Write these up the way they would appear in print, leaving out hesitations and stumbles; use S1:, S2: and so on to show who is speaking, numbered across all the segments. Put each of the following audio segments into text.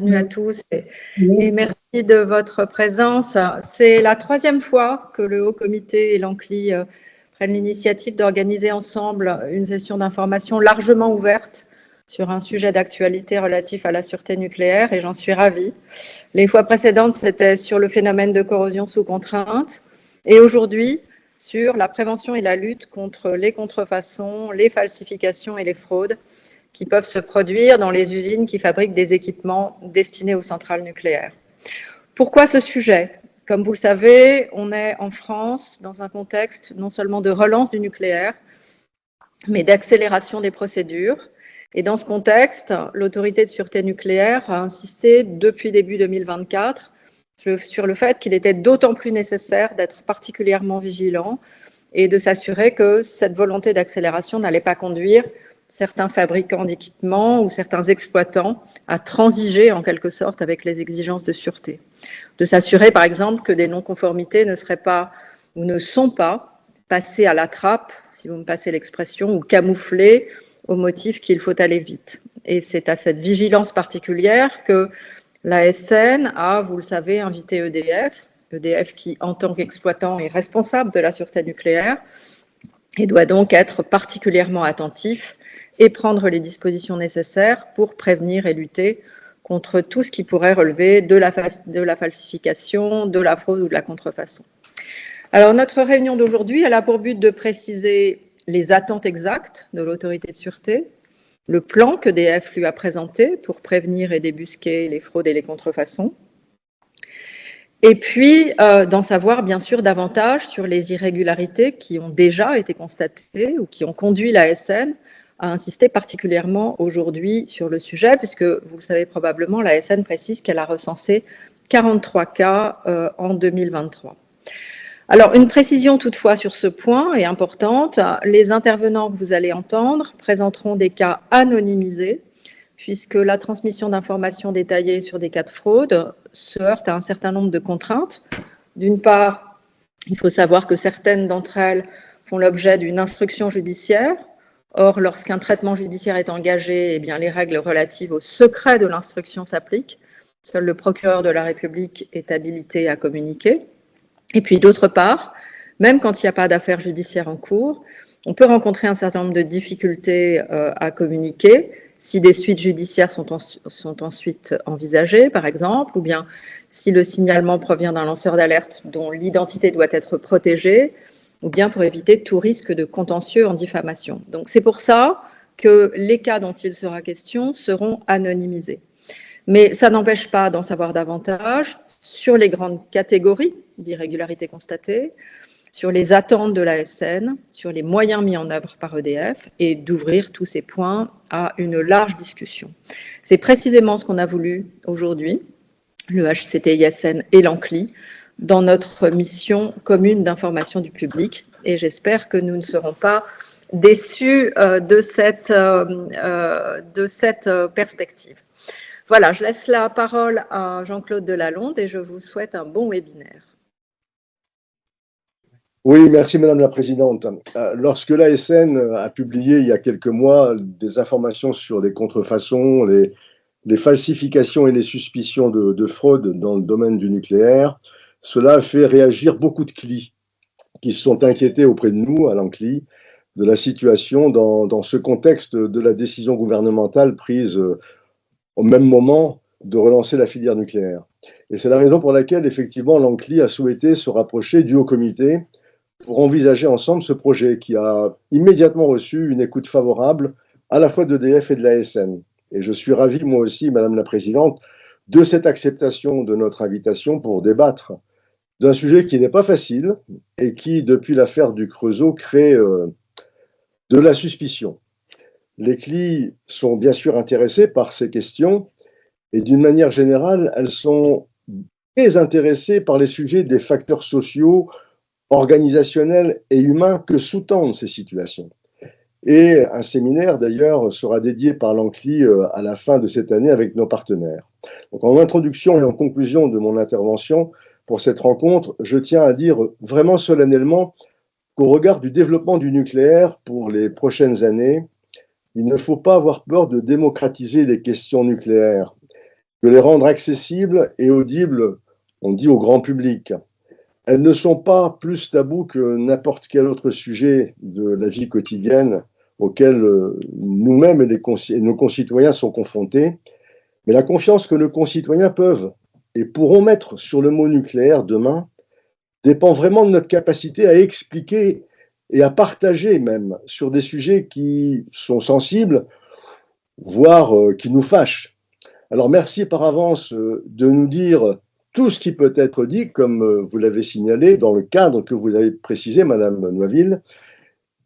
S1: bienvenue à tous et merci de votre présence. C'est la troisième fois que le Haut Comité et l'ANCLI prennent l'initiative d'organiser ensemble une session d'information largement ouverte sur un sujet d'actualité relatif à la sûreté nucléaire et j'en suis ravie. Les fois précédentes, c'était sur le phénomène de corrosion sous contrainte et aujourd'hui, sur la prévention et la lutte contre les contrefaçons, les falsifications et les fraudes qui peuvent se produire dans les usines qui fabriquent des équipements destinés aux centrales nucléaires. Pourquoi ce sujet? Comme vous le savez, on est en France dans un contexte non seulement de relance du nucléaire, mais d'accélération des procédures. Et dans ce contexte, l'autorité de sûreté nucléaire a insisté depuis début 2024 sur le fait qu'il était d'autant plus nécessaire d'être particulièrement vigilant et de s'assurer que cette volonté d'accélération n'allait pas conduire certains fabricants d'équipements ou certains exploitants à transiger en quelque sorte avec les exigences de sûreté. De s'assurer par exemple que des non-conformités ne seraient pas ou ne sont pas passées à la trappe, si vous me passez l'expression, ou camouflées au motif qu'il faut aller vite. Et c'est à cette vigilance particulière que l'ASN a, vous le savez, invité EDF qui en tant qu'exploitant est responsable de la sûreté nucléaire et doit donc être particulièrement attentif et prendre les dispositions nécessaires pour prévenir et lutter contre tout ce qui pourrait relever de la falsification, de la fraude ou de la contrefaçon. Alors, notre réunion d'aujourd'hui, elle a pour but de préciser les attentes exactes de l'autorité de sûreté, le plan qu'EDF lui a présenté pour prévenir et débusquer les fraudes et les contrefaçons, et puis d'en savoir bien sûr davantage sur les irrégularités qui ont déjà été constatées ou qui ont conduit l'ASN à insister particulièrement aujourd'hui sur le sujet, puisque vous le savez probablement, l'ASN précise qu'elle a recensé 43 cas en 2023. Alors, une précision toutefois sur ce point est importante. Les intervenants que vous allez entendre présenteront des cas anonymisés, puisque la transmission d'informations détaillées sur des cas de fraude se heurte à un certain nombre de contraintes. D'une part, il faut savoir que certaines d'entre elles font l'objet d'une instruction judiciaire. Or, lorsqu'un traitement judiciaire est engagé, eh bien, les règles relatives au secret de l'instruction s'appliquent. Seul le procureur de la République est habilité à communiquer. Et puis, d'autre part, même quand il n'y a pas d'affaire judiciaire en cours, on peut rencontrer un certain nombre de difficultés à communiquer si des suites judiciaires sont ensuite envisagées, par exemple, ou bien si le signalement provient d'un lanceur d'alerte dont l'identité doit être protégée, ou bien pour éviter tout risque de contentieux en diffamation. Donc, c'est pour ça que les cas dont il sera question seront anonymisés. Mais ça n'empêche pas d'en savoir davantage sur les grandes catégories d'irrégularités constatées, sur les attentes de l'ASN, sur les moyens mis en œuvre par EDF et d'ouvrir tous ces points à une large discussion. C'est précisément ce qu'on a voulu aujourd'hui, le HCT-ISN et l'ANCLI, dans notre mission commune d'information du public. Et j'espère que nous ne serons pas déçus de cette perspective. Voilà, je laisse la parole à Jean-Claude Delalonde et je vous souhaite un bon webinaire.
S2: Oui, merci Madame la Présidente. Lorsque l'ASN a publié il y a quelques mois des informations sur les contrefaçons, les falsifications et les suspicions de fraude dans le domaine du nucléaire, cela a fait réagir beaucoup de CLI qui se sont inquiétés auprès de nous, à l'ANCLI, de la situation dans ce contexte de la décision gouvernementale prise au même moment de relancer la filière nucléaire. Et c'est la raison pour laquelle, effectivement, l'ANCLI a souhaité se rapprocher du Haut Comité pour envisager ensemble ce projet qui a immédiatement reçu une écoute favorable à la fois d'EDF et de l'ASN. Et je suis ravi, moi aussi, Madame la Présidente, de cette acceptation de notre invitation pour débattre d'un sujet qui n'est pas facile et qui, depuis l'affaire du Creusot, crée de la suspicion. Les CLI sont bien sûr intéressés par ces questions et d'une manière générale, elles sont très intéressées par les sujets des facteurs sociaux, organisationnels et humains que sous-tendent ces situations. Et un séminaire, d'ailleurs, sera dédié par l'ANCLI à la fin de cette année avec nos partenaires. Donc, en introduction et en conclusion de mon intervention pour cette rencontre, je tiens à dire vraiment solennellement qu'au regard du développement du nucléaire pour les prochaines années, il ne faut pas avoir peur de démocratiser les questions nucléaires. de les rendre accessibles et audibles, on dit, au grand public. Elles ne sont pas plus tabous que n'importe quel autre sujet de la vie quotidienne auquel nous-mêmes et nos concitoyens sont confrontés. Mais la confiance que nos concitoyens peuvent et pourront mettre sur le mot nucléaire demain dépend vraiment de notre capacité à expliquer et à partager même sur des sujets qui sont sensibles, voire qui nous fâchent. Alors merci par avance de nous dire tout ce qui peut être dit, comme vous l'avez signalé, dans le cadre que vous avez précisé, Madame Noiville,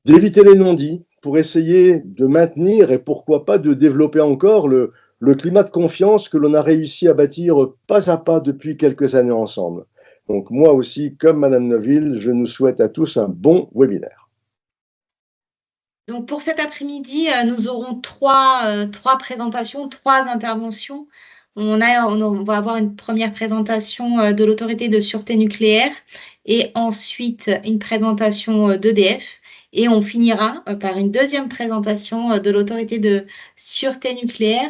S2: d'éviter les non-dits pour essayer de maintenir et pourquoi pas de développer encore le climat de confiance que l'on a réussi à bâtir pas à pas depuis quelques années ensemble. Donc moi aussi, comme Madame Noiville, je nous souhaite à tous un bon webinaire.
S3: Donc pour cet après-midi, nous aurons trois présentations, 3 interventions. On va avoir une première présentation de l'autorité de sûreté nucléaire et ensuite une présentation d'EDF. Et on finira par une deuxième présentation de l'autorité de sûreté nucléaire.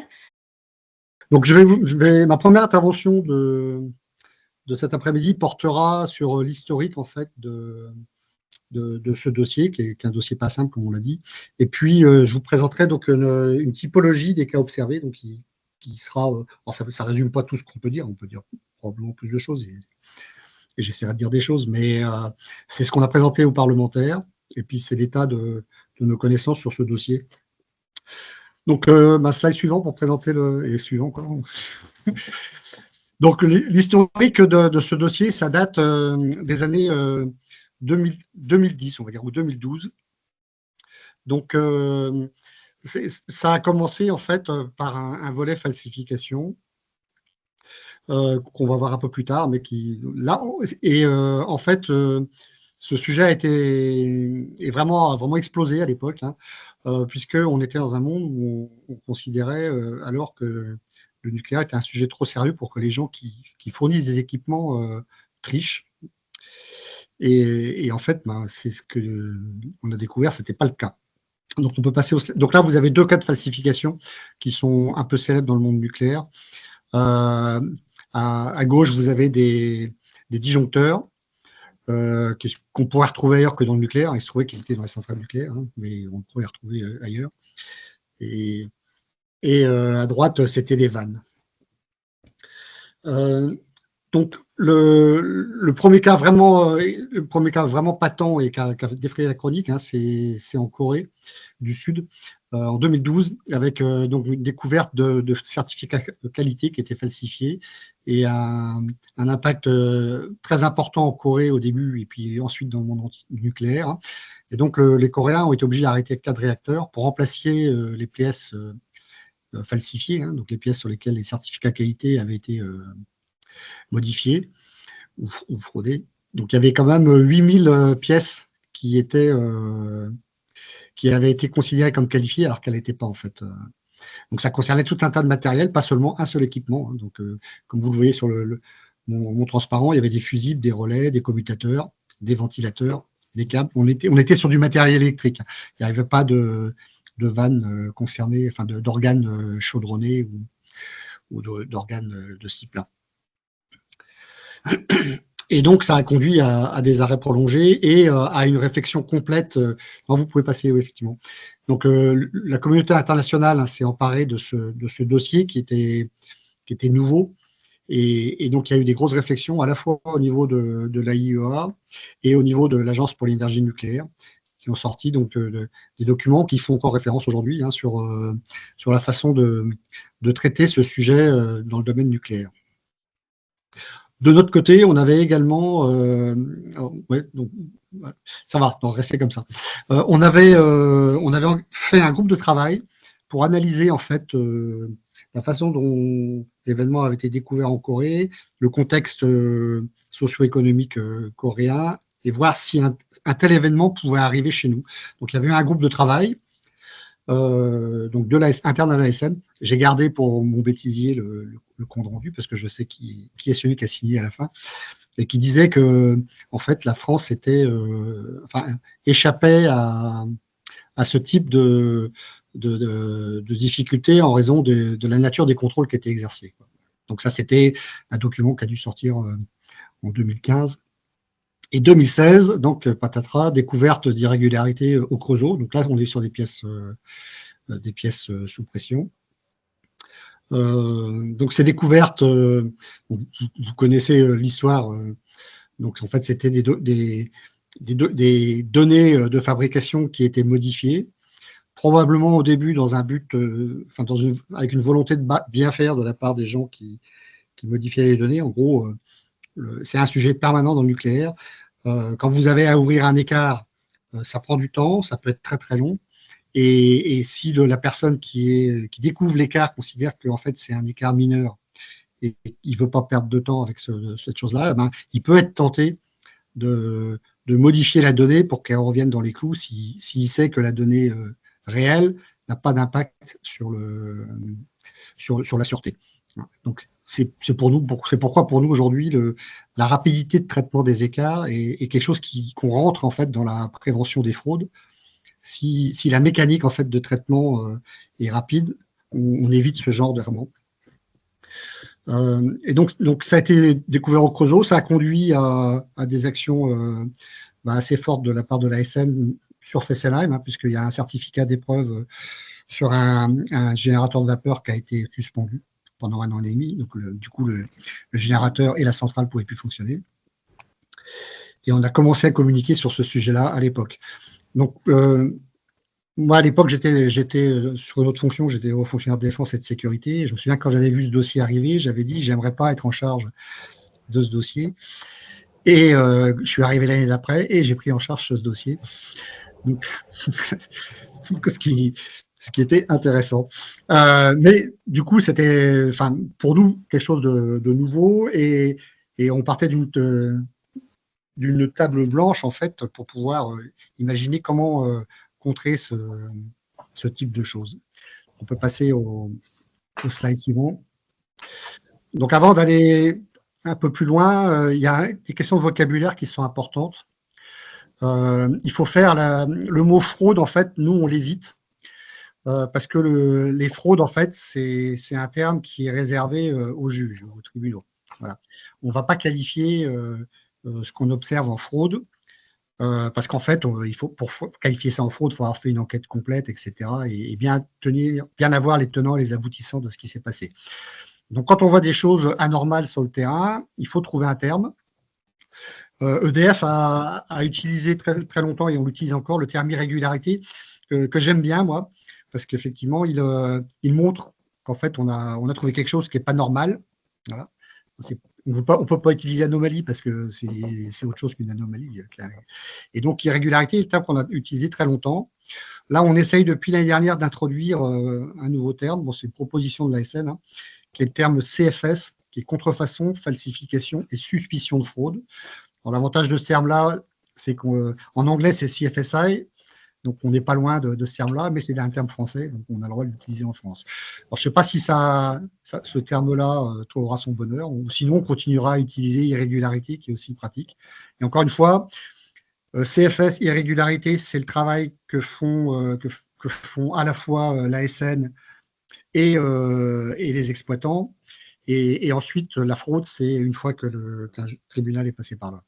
S4: Donc ma première intervention de cet après-midi portera sur l'historique en fait de ce dossier, qui est un dossier pas simple, comme on l'a dit. Et puis, je vous présenterai donc une typologie des cas observés, donc qui sera. Alors ça résume pas tout ce qu'on peut dire, on peut dire probablement plus de choses, et j'essaierai de dire des choses, mais c'est ce qu'on a présenté aux parlementaires, et puis c'est l'état de nos connaissances sur ce dossier. Donc, ma slide suivante pour présenter et suivant, quoi. Donc, l'historique de ce dossier, ça date des années 2010, on va dire, ou 2012. Donc, ça a commencé en fait par un volet falsification qu'on va voir un peu plus tard, mais qui là et en fait ce sujet a vraiment explosé à l'époque, hein, puisqu'on était dans un monde où on considérait alors que le nucléaire était un sujet trop sérieux pour que les gens qui fournissent des équipements trichent. Et en fait, c'est ce qu'on a découvert, c'était pas le cas. Donc on peut passer donc là, vous avez 2 cas de falsification qui sont un peu célèbres dans le monde nucléaire. À gauche, vous avez des disjoncteurs qu'on pourrait retrouver ailleurs que dans le nucléaire. Il se trouvait qu'ils étaient dans les centrales nucléaires, hein, mais on pourrait les retrouver ailleurs. Et à droite, c'était des vannes. Donc le premier cas vraiment patent et qui a défrayé la chronique, hein, c'est en Corée du Sud en 2012, avec donc une découverte de certificats de qualité qui étaient falsifiés et un impact très important en Corée au début et puis ensuite dans le monde nucléaire, hein. Et donc les Coréens ont été obligés d'arrêter 4 réacteurs pour remplacer les pièces falsifiées, hein, donc les pièces sur lesquelles les certificats qualité avaient été modifiés ou fraudés. Donc il y avait quand même 8000 pièces qui avaient été considérées comme qualifiées alors qu'elles n'étaient pas en fait. Donc ça concernait tout un tas de matériel, pas seulement un seul équipement, hein. Donc comme vous le voyez sur mon transparent, il y avait des fusibles, des relais, des commutateurs, des ventilateurs, des câbles. On était sur du matériel électrique. Il n'y avait pas de vannes concernées, enfin d'organes chaudronnés ou d'organes de ce type-là. Et donc, ça a conduit à des arrêts prolongés et à une réflexion complète. Vous pouvez passer, oui, effectivement. Donc, la communauté internationale, hein, s'est emparée de ce dossier qui était nouveau. Et donc, il y a eu des grosses réflexions à la fois au niveau de l'AIEA et au niveau de l'Agence pour l'énergie nucléaire, qui ont sorti donc des documents qui font encore référence aujourd'hui, hein, sur la façon de traiter ce sujet dans le domaine nucléaire. De notre côté, on avait également, donc, ça va, donc restez comme ça. On avait fait un groupe de travail pour analyser en fait la façon dont l'événement avait été découvert en Corée, le contexte socio-économique coréen, et voir si un tel événement pouvait arriver chez nous. Donc il y avait un groupe de travail. Donc interne à l'ASN. J'ai gardé pour mon bêtisier le compte rendu parce que je sais qui est celui qui a signé à la fin et qui disait que en fait la France échappait à ce type de difficultés en raison de la nature des contrôles qui étaient exercés. Donc ça, c'était un document qui a dû sortir en 2015. Et 2016, donc patatras, découverte d'irrégularités au Creusot. Donc là, on est sur des pièces sous pression. Donc ces découvertes, vous connaissez l'histoire. Donc en fait, c'était des données de fabrication qui étaient modifiées, probablement au début dans un but, avec une volonté de bien faire de la part des gens qui modifiaient les données. En gros, c'est un sujet permanent dans le nucléaire. Quand vous avez à ouvrir un écart, ça prend du temps, ça peut être très très long. Et si la personne qui découvre l'écart considère que en fait c'est un écart mineur et il ne veut pas perdre de temps avec cette chose-là, ben, il peut être tenté de modifier la donnée pour qu'elle revienne dans les clous s'il sait que la donnée réelle n'a pas d'impact sur la sûreté. Donc c'est pourquoi pour nous aujourd'hui la rapidité de traitement des écarts est quelque chose qu'on rentre en fait dans la prévention des fraudes. Si la mécanique en fait de traitement est rapide, on évite ce genre d'errement. Et donc ça a été découvert au Creusot, ça a conduit à des actions assez fortes de la part de l'ASN sur Fessenheim, puisqu'il y a un certificat d'épreuve sur un générateur de vapeur qui a été suspendu pendant 1 an et demi. Donc du coup le générateur et la centrale ne pouvaient plus fonctionner. Et on a commencé à communiquer sur ce sujet-là à l'époque. Donc, moi, à l'époque, j'étais sur une autre fonction, j'étais haut fonctionnaire de défense et de sécurité. Je me souviens, quand j'avais vu ce dossier arriver, j'avais dit, j'aimerais pas être en charge de ce dossier. Et je suis arrivé l'année d'après et j'ai pris en charge ce dossier. Donc, ce qui était intéressant. Mais du coup, c'était, pour nous, quelque chose de nouveau et on partait d'une table blanche, en fait, pour pouvoir imaginer comment contrer ce type de choses. On peut passer au slide suivant. Donc, avant d'aller un peu plus loin, il y a des questions de vocabulaire qui sont importantes. Il faut faire le mot fraude, en fait, nous, on l'évite. Parce que les fraudes, en fait, c'est un terme qui est réservé aux juges, aux tribunaux. Voilà. On ne va pas qualifier ce qu'on observe en fraude, parce qu'en fait, pour qualifier ça en fraude, il faut avoir fait une enquête complète, etc., et bien avoir les tenants et les aboutissants de ce qui s'est passé. Donc, quand on voit des choses anormales sur le terrain, il faut trouver un terme. EDF a utilisé très, très longtemps, et on l'utilise encore, le terme irrégularité, que j'aime bien, moi, parce qu'effectivement, il montre qu'en fait, on a trouvé quelque chose qui n'est pas normal. Voilà. On ne peut pas utiliser anomalie parce que c'est autre chose qu'une anomalie. Et donc, irrégularité est le terme qu'on a utilisé très longtemps. Là, on essaye depuis l'année dernière d'introduire un nouveau terme. Bon, c'est une proposition de l'ASN, qui est le terme CFS, qui est contrefaçon, falsification et suspicion de fraude. L'avantage de ce terme-là, c'est qu'en anglais, c'est CFSI. Donc, on n'est pas loin de ce terme-là, mais c'est un terme français, donc on a le droit de l'utiliser en France. Alors, je ne sais pas si ce terme-là trouvera son bonheur, ou sinon on continuera à utiliser irrégularité, qui est aussi pratique. Et encore une fois, CFS, irrégularité, c'est le travail que font à la fois l'ASN et les exploitants. Et ensuite, la fraude, c'est une fois qu'un tribunal est passé par là.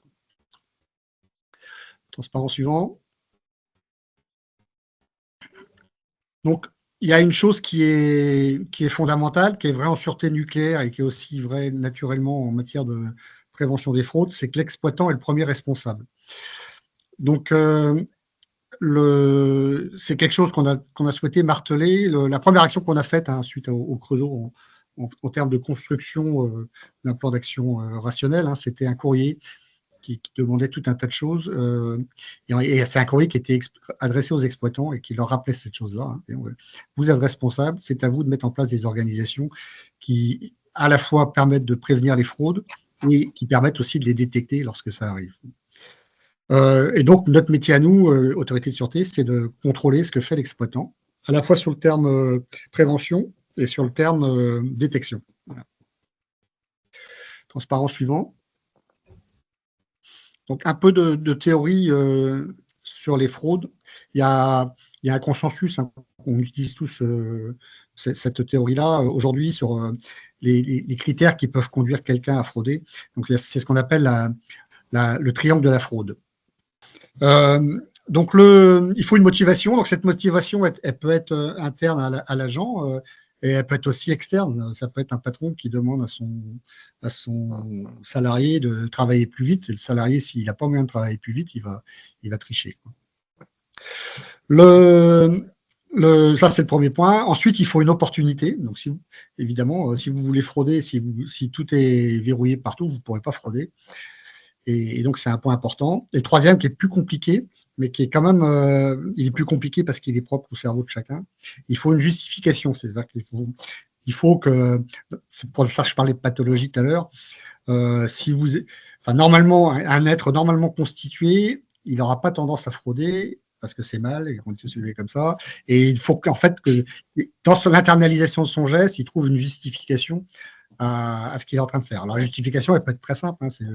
S4: Transparent suivant. Donc, il y a une chose qui est fondamentale, qui est vraie en sûreté nucléaire et qui est aussi vraie naturellement en matière de prévention des fraudes, c'est que l'exploitant est le premier responsable. Donc, c'est quelque chose qu'on a souhaité marteler. La première action qu'on a faite suite au Creusot en termes de construction d'un plan d'action rationnel, c'était un courrier qui demandait tout un tas de choses. Et c'est un courrier qui était adressé aux exploitants et qui leur rappelait cette chose-là. Vous êtes responsable, c'est à vous de mettre en place des organisations qui, à la fois, permettent de prévenir les fraudes et qui permettent aussi de les détecter lorsque ça arrive. Et donc, notre métier à nous, autorité de sûreté, c'est de contrôler ce que fait l'exploitant, à la fois sur le terme prévention et sur le terme détection. Voilà. Transparent suivant. Donc, un peu de théorie sur les fraudes. Il y a un consensus, on utilise tous cette théorie-là aujourd'hui sur les critères qui peuvent conduire quelqu'un à frauder. Donc, c'est ce qu'on appelle le triangle de la fraude. Donc, il faut une motivation. Donc, cette motivation, elle peut être interne à l'agent et elle peut être aussi externe. Ça peut être un patron qui demande à son salarié de travailler plus vite. Et le salarié, s'il n'a pas moyen de travailler plus vite, il va tricher. Ça, c'est le premier point. Ensuite, il faut une opportunité. Donc, évidemment, si vous voulez frauder, si tout est verrouillé partout, vous ne pourrez pas frauder. Et donc, c'est un point important. Et le troisième, qui est plus compliqué, mais qui est quand même, il est plus compliqué parce qu'il est propre au cerveau de chacun. Il faut une justification. C'est-à-dire qu'il faut que, c'est pour ça que je parlais de pathologie tout à l'heure. Normalement, un être normalement constitué, il n'aura pas tendance à frauder parce que c'est mal, et on est tous élevés comme ça. Et il faut qu'en fait, que dans l'internalisation de son geste, il trouve une justification à ce qu'il est en train de faire. Alors, la justification, elle peut être très simple. Hein, c'est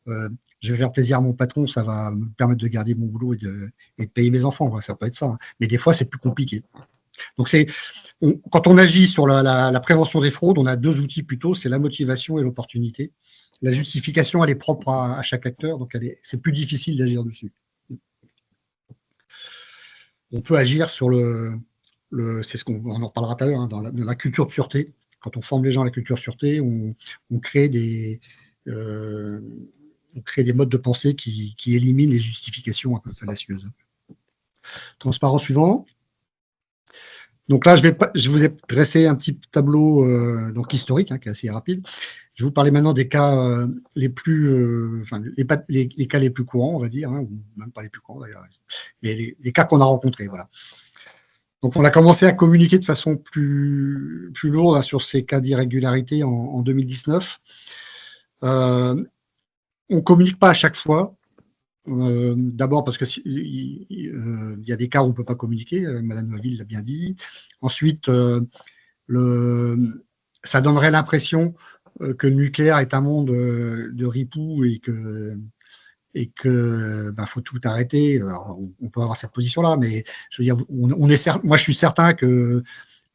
S4: je vais faire plaisir à mon patron, ça va me permettre de garder mon boulot et de payer mes enfants. Voilà, ça peut être ça. Hein. Mais des fois, c'est plus compliqué. Donc, quand on agit sur la prévention des fraudes, on a deux outils plutôt, c'est la motivation et l'opportunité. La justification, elle est propre à chaque acteur, donc c'est plus difficile d'agir dessus. On peut agir sur c'est ce qu'on en reparlera tout à l'heure, hein, dans la culture de sûreté. Quand on forme les gens à la culture de sûreté, on crée des modes de pensée qui éliminent les justifications un peu fallacieuses. Transparent suivant. Donc là, je vous ai dressé un petit tableau donc historique, hein, qui est assez rapide. Je vais vous parler maintenant des cas les cas les plus courants, on va dire, hein, ou même pas les plus courants d'ailleurs, mais les cas qu'on a rencontrés, voilà. Donc on a commencé à communiquer de façon plus lourde, hein, sur ces cas d'irrégularité en 2019. On communique pas à chaque fois. D'abord parce que il y a des cas où on ne peut pas communiquer, Madame Neuville l'a bien dit. Ensuite, ça donnerait l'impression que le nucléaire est un monde de ripoux et que faut tout arrêter. Alors, on peut avoir cette position-là, mais je veux dire, moi je suis certain que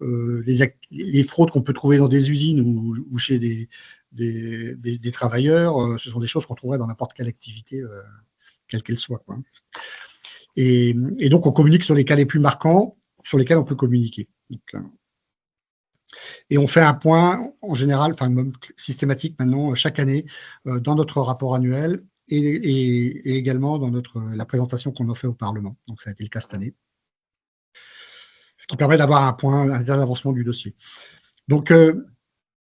S4: les fraudes qu'on peut trouver dans des usines ou chez des travailleurs, ce sont des choses qu'on trouverait dans n'importe quelle activité, quelle qu'elle soit, quoi. Et donc, on communique sur les cas les plus marquants, sur lesquels on peut communiquer. Donc, et on fait un point, en général, même systématique maintenant, chaque année, dans notre rapport annuel et également dans la présentation qu'on a fait au Parlement. Donc, ça a été le cas cette année. Ce qui permet d'avoir un point d'avancement du dossier. Donc,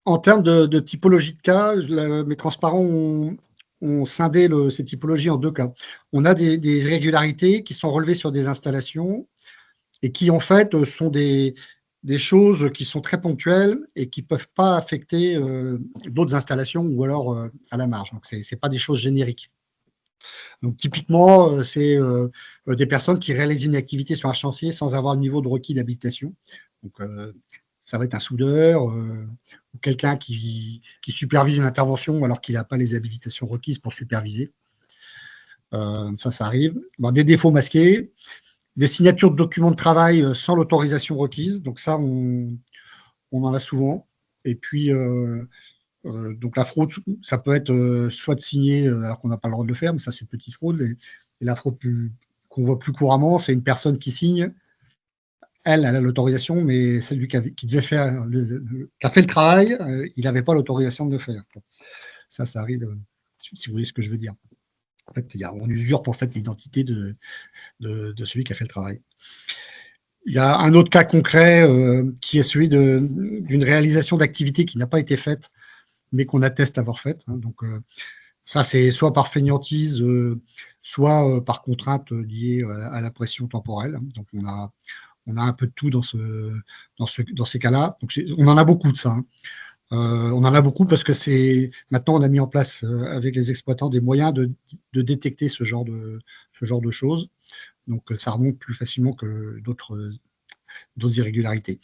S4: en termes de typologie de cas, mes transparents ont scindé ces typologies en deux cas. On a des irrégularités qui sont relevées sur des installations et qui, en fait, sont des choses qui sont très ponctuelles et qui ne peuvent pas affecter d'autres installations ou alors à la marge. Donc, ce n'est pas des choses génériques. Donc, typiquement, c'est des personnes qui réalisent une activité sur un chantier sans avoir le niveau de requis d'habilitation. Donc, ça va être un soudeur ou quelqu'un qui supervise une intervention alors qu'il n'a pas les habilitations requises pour superviser. Ça arrive. Bon, des défauts masqués, des signatures de documents de travail sans l'autorisation requise. Donc ça, on en a souvent. Et puis, donc la fraude, ça peut être soit de signer alors qu'on n'a pas le droit de le faire, mais ça, c'est petite fraude. Et la fraude qu'on voit plus couramment, c'est une personne qui signe. Elle a l'autorisation, mais celui qui devait faire, qui a fait le travail, il n'avait pas l'autorisation de le faire. Ça arrive, si vous voyez ce que je veux dire. En fait, on usurpe en fait l'identité de celui qui a fait le travail. Il y a un autre cas concret qui est celui d'une réalisation d'activité qui n'a pas été faite, mais qu'on atteste avoir faite. Hein. Donc, ça, c'est soit par fainéantise, soit par contrainte liée à la pression temporelle. Donc, on a un peu de tout dans ces cas-là. Donc, on en a beaucoup de ça. Hein. On en a beaucoup parce que maintenant on a mis en place avec les exploitants des moyens de détecter ce genre de choses. Donc ça remonte plus facilement que d'autres irrégularités.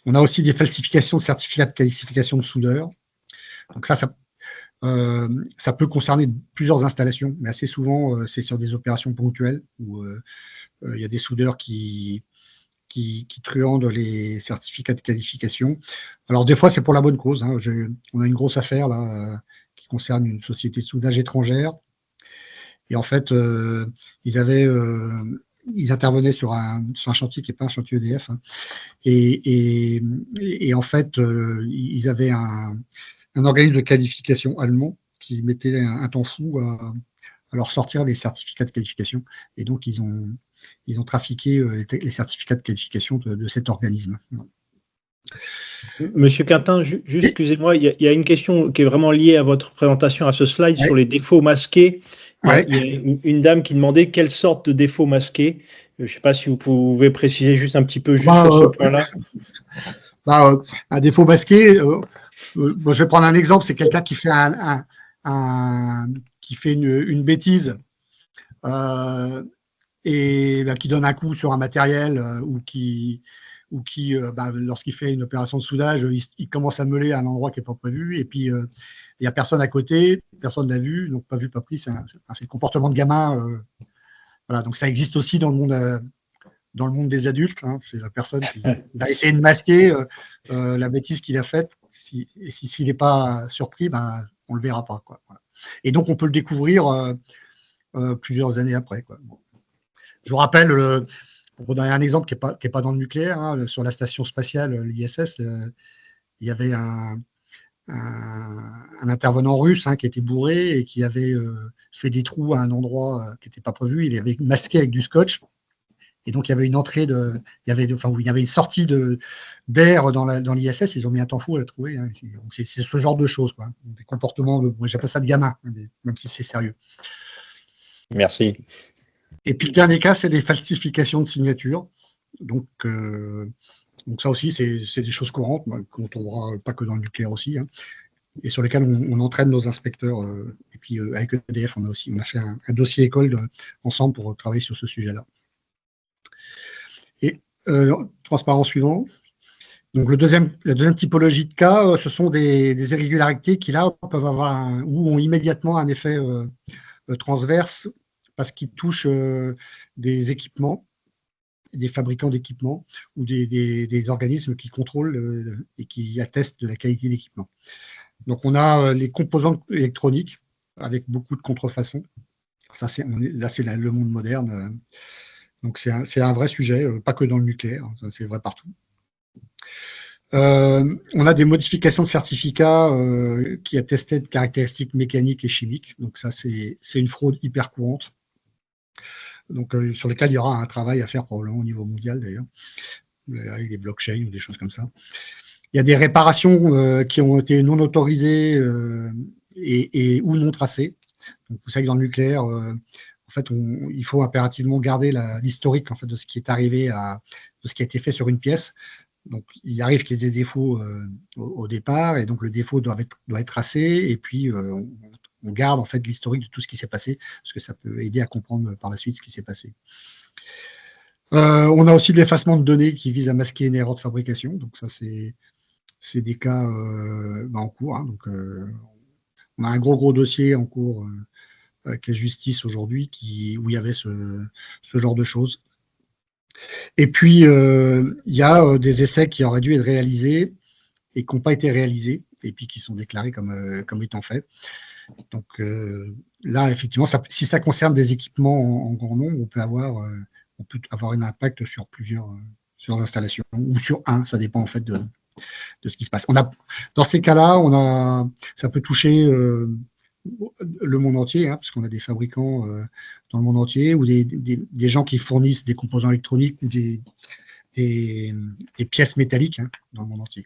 S4: On a aussi des falsifications de certificats de qualification de soudeur. Donc ça peut concerner plusieurs installations, mais assez souvent c'est sur des opérations ponctuelles où il y a des soudeurs qui qui truandent les certificats de qualification. Alors, des fois, c'est pour la bonne cause. Hein. On a une grosse affaire là, qui concerne une société de soudage étrangère. Et en fait, ils intervenaient sur un chantier qui n'est pas un chantier EDF. Hein. Et en fait, ils avaient un organisme de qualification allemand qui mettait un temps fou à leur sortir des certificats de qualification. Et donc, ils ont trafiqué les certificats de qualification de cet organisme.
S5: Monsieur Quintin, juste excusez-moi, il y a une question qui est vraiment liée à votre présentation, à ce slide sur les défauts masqués. Il y a une dame qui demandait quelle sorte de défauts masqués. Je ne sais pas si vous pouvez préciser juste un petit peu sur ce point-là.
S4: Un défaut masqué, je vais prendre un exemple, c'est quelqu'un qui fait une bêtise et qui donne un coup sur un matériel ou qui lorsqu'il fait une opération de soudage, il commence à meuler à un endroit qui n'est pas prévu, et puis il n'y a personne à côté, personne ne l'a vu, donc pas vu, pas pris, c'est le comportement de gamin. Voilà, donc ça existe aussi dans le monde des adultes. Hein, c'est la personne qui va essayer de masquer la bêtise qu'il a faite, et s'il n'est pas surpris, on ne le verra pas. Quoi. Voilà. Et donc on peut le découvrir plusieurs années après. Quoi. Bon. Je vous rappelle, pour vous donner un exemple qui n'est pas dans le nucléaire, hein, sur la station spatiale, l'ISS, il y avait un intervenant russe qui était bourré et qui avait fait des trous à un endroit qui n'était pas prévu. Il avait masqué avec du scotch. Et donc, il y avait une entrée il y avait une sortie d'air dans l'ISS. Ils ont mis un temps fou à la trouver. Hein. C'est ce genre de choses, quoi. Des comportements, moi j'appelle ça de gamin, même si c'est sérieux.
S5: Merci.
S4: Et puis le dernier cas, c'est des falsifications de signatures. Donc ça aussi, c'est des choses courantes qu'on trouvera pas que dans le nucléaire aussi, hein, et sur lesquelles on entraîne nos inspecteurs. Et puis avec EDF, on a fait un dossier école ensemble pour travailler sur ce sujet-là. Et transparent suivant. Donc la deuxième typologie de cas, ce sont des irrégularités qui là peuvent avoir ou ont immédiatement un effet transverse parce qu'ils touchent des équipements, des fabricants d'équipements ou des organismes qui contrôlent et qui attestent de la qualité d'équipement. Donc on a les composantes électroniques avec beaucoup de contrefaçons. Ça, c'est le monde moderne. Donc c'est un vrai sujet, pas que dans le nucléaire, c'est vrai partout. On a des modifications de certificats qui attestaient de caractéristiques mécaniques et chimiques. Donc ça, c'est une fraude hyper courante. Donc sur lesquelles il y aura un travail à faire probablement au niveau mondial d'ailleurs, avec des blockchains ou des choses comme ça. Il y a des réparations qui ont été non autorisées et ou non tracées. Donc vous savez que dans le nucléaire, en fait, il faut impérativement garder l'historique en fait, de ce qui est arrivé, de ce qui a été fait sur une pièce. Donc, il arrive qu'il y ait des défauts au départ, et donc le défaut doit être tracé, et puis on garde en fait l'historique de tout ce qui s'est passé, parce que ça peut aider à comprendre par la suite ce qui s'est passé. On a aussi de l'effacement de données qui vise à masquer une erreur de fabrication. Donc ça, c'est des cas en cours. Hein. Donc, on a un gros dossier en cours avec la justice aujourd'hui où il y avait ce genre de choses. Et puis, il y a des essais qui auraient dû être réalisés et qui n'ont pas été réalisés, et puis qui sont déclarés comme étant faits. Donc là, effectivement, si ça concerne des équipements en grand nombre, on peut avoir un impact sur plusieurs installations, ou sur ça dépend en fait de ce qui se passe. Dans ces cas-là, ça peut toucher le monde entier, hein, parce qu'on a des fabricants dans le monde entier, ou des gens qui fournissent des composants électroniques ou des pièces métalliques, hein, dans le monde entier.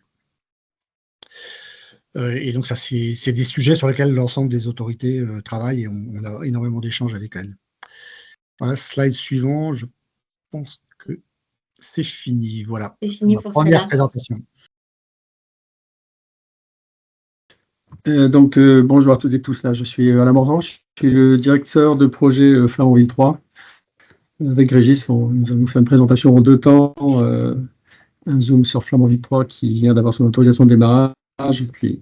S4: Et donc ça, c'est des sujets sur lesquels l'ensemble des autorités travaillent, et on a énormément d'échanges avec elles. Voilà, slide suivant, je pense que c'est fini. Voilà,
S3: c'est fini pour
S4: première présentation.
S6: Bonjour à toutes et tous, là je suis Alain Morvan, je suis le directeur de projet Flamanville 3. Avec Régis, nous allons faire une présentation en 2 temps, un zoom sur Flamanville 3 qui vient d'avoir son autorisation de démarrage, et puis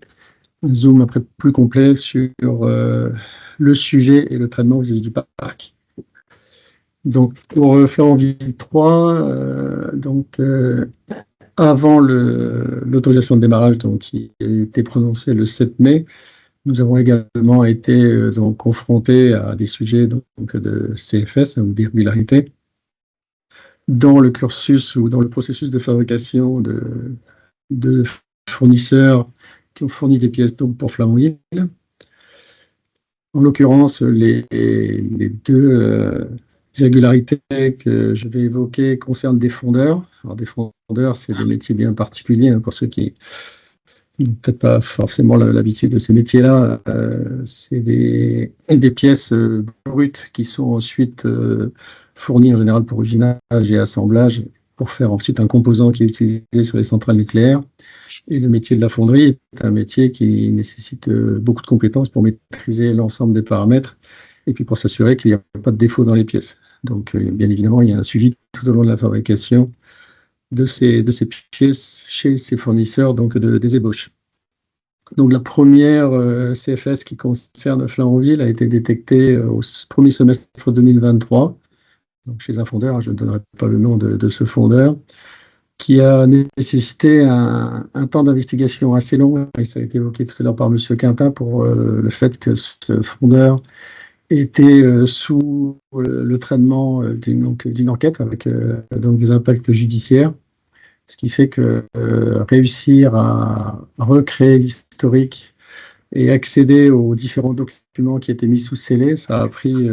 S6: un zoom après plus complet sur le sujet et le traitement vis-à-vis du parc. Donc, pour Flamanville 3, avant l'autorisation de démarrage qui a été prononcée le 7 mai, nous avons également été confrontés à des sujets de CFS, ou d'irrégularité, dans le cursus ou dans le processus de fabrication de fournisseurs qui ont fourni des pièces pour Flamanville. En l'occurrence, les deux irrégularités que je vais évoquer concernent des fondeurs. Alors, des fondeurs, c'est des métiers bien particuliers, pour ceux qui n'ont peut-être pas forcément l'habitude de ces métiers-là. C'est des pièces brutes qui sont ensuite fournies en général pour usinage et assemblage pour faire ensuite un composant qui est utilisé sur les centrales nucléaires. Et le métier de la fonderie est un métier qui nécessite beaucoup de compétences pour maîtriser l'ensemble des paramètres et puis pour s'assurer qu'il n'y a pas de défaut dans les pièces. Donc, bien évidemment, il y a un suivi tout au long de la fabrication de ces pièces chez ces fournisseurs, donc des ébauches. Donc, la première CFS qui concerne Flamanville a été détectée au premier semestre 2023, donc chez un fondeur, je ne donnerai pas le nom de ce fondeur, qui a nécessité un temps d'investigation assez long, et ça a été évoqué tout à l'heure par M. Quintin, pour le fait que ce fondeur était sous le traitement d'une enquête avec des impacts judiciaires, ce qui fait que réussir à recréer l'historique et accéder aux différents documents qui étaient mis sous scellé, ça a pris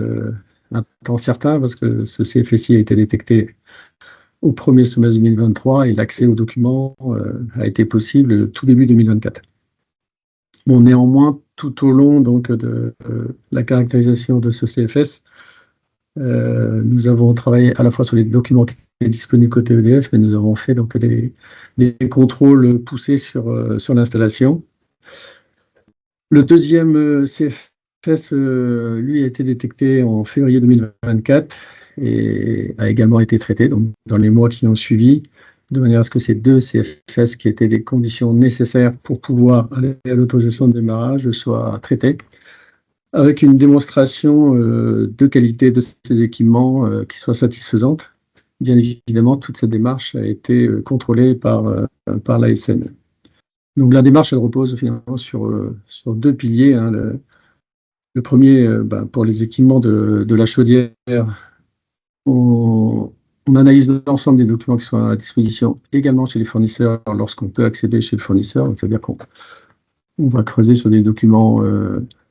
S6: un temps certain parce que ce CFSI a été détecté au premier semestre 2023 et l'accès aux documents a été possible tout début 2024. Bon, néanmoins, tout au long de la caractérisation de ce CFS, nous avons travaillé à la fois sur les documents qui étaient disponibles côté EDF, mais nous avons fait des contrôles poussés sur l'installation. Le deuxième CFS, lui, a été détecté en février 2024 et a également été traité dans les mois qui ont suivi, de manière à ce que ces deux CFS, qui étaient des conditions nécessaires pour pouvoir aller à l'autorisation de démarrage, soient traités, avec une démonstration de qualité de ces équipements qui soit satisfaisante. Bien évidemment, toute cette démarche a été contrôlée par l'ASN. Donc la démarche, elle repose finalement sur deux piliers. Le premier, pour les équipements de la chaudière, on analyse l'ensemble des documents qui sont à disposition, également chez les fournisseurs, lorsqu'on peut accéder chez le fournisseur. Donc, c'est-à-dire qu'on va creuser sur des documents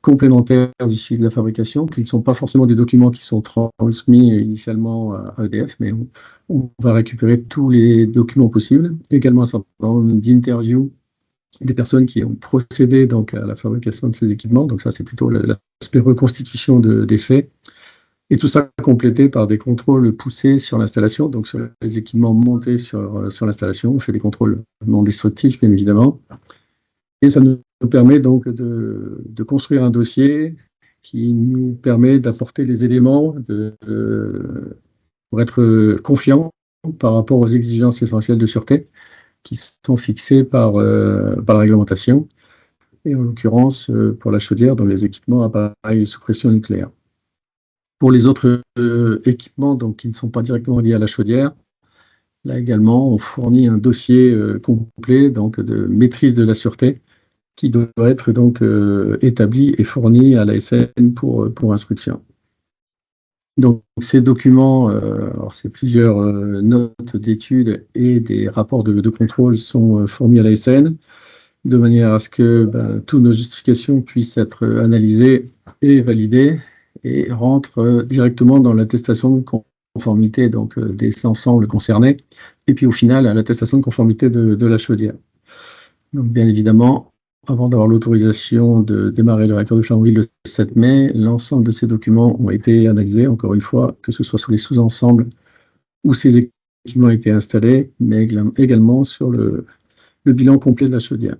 S6: complémentaires du suivi de la fabrication, qui ne sont pas forcément des documents qui sont transmis initialement à EDF, mais on va récupérer tous les documents possibles. Également un certain nombre d'interviews des personnes qui ont procédé à la fabrication de ces équipements. Donc ça, c'est plutôt l'aspect reconstitution des faits. Et tout ça complété par des contrôles poussés sur l'installation, donc sur les équipements montés sur l'installation. On fait des contrôles non destructifs, bien évidemment. Et ça nous permet donc de construire un dossier qui nous permet d'apporter les éléments pour être confiant par rapport aux exigences essentielles de sûreté qui sont fixées par la réglementation, et en l'occurrence pour la chaudière dans les équipements appareils sous pression nucléaire. Pour les autres équipements qui ne sont pas directement liés à la chaudière, là également, on fournit un dossier complet de maîtrise de la sûreté qui doit être établi et fourni à l'ASN pour instruction. Donc ces documents, alors c'est plusieurs notes d'études et des rapports de contrôle sont fournis à l'ASN de manière à ce que toutes nos justifications puissent être analysées et validées et rentrent directement dans l'attestation de conformité des ensembles concernés, et puis au final à l'attestation de conformité de la chaudière. Donc bien évidemment, avant d'avoir l'autorisation de démarrer le réacteur de Flamanville le 7 mai, l'ensemble de ces documents ont été analysés, encore une fois, que ce soit sur les sous-ensembles où ces équipements ont été installés, mais également sur le bilan complet de la chaudière.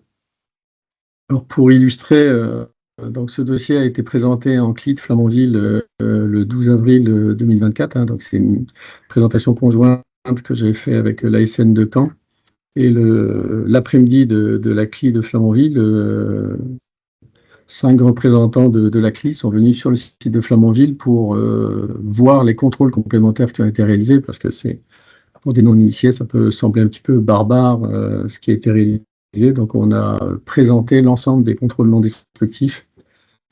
S6: Alors pour illustrer, ce dossier a été présenté en CLIT Flamanville le 12 avril 2024, donc c'est une présentation conjointe que j'ai faite avec l'ASN de Caen. Et l'après-midi de la CLI de Flamanville, 5 représentants de la CLI sont venus sur le site de Flamanville pour voir les contrôles complémentaires qui ont été réalisés, parce que c'est, pour des non-initiés, ça peut sembler un petit peu barbare ce qui a été réalisé. Donc on a présenté l'ensemble des contrôles non destructifs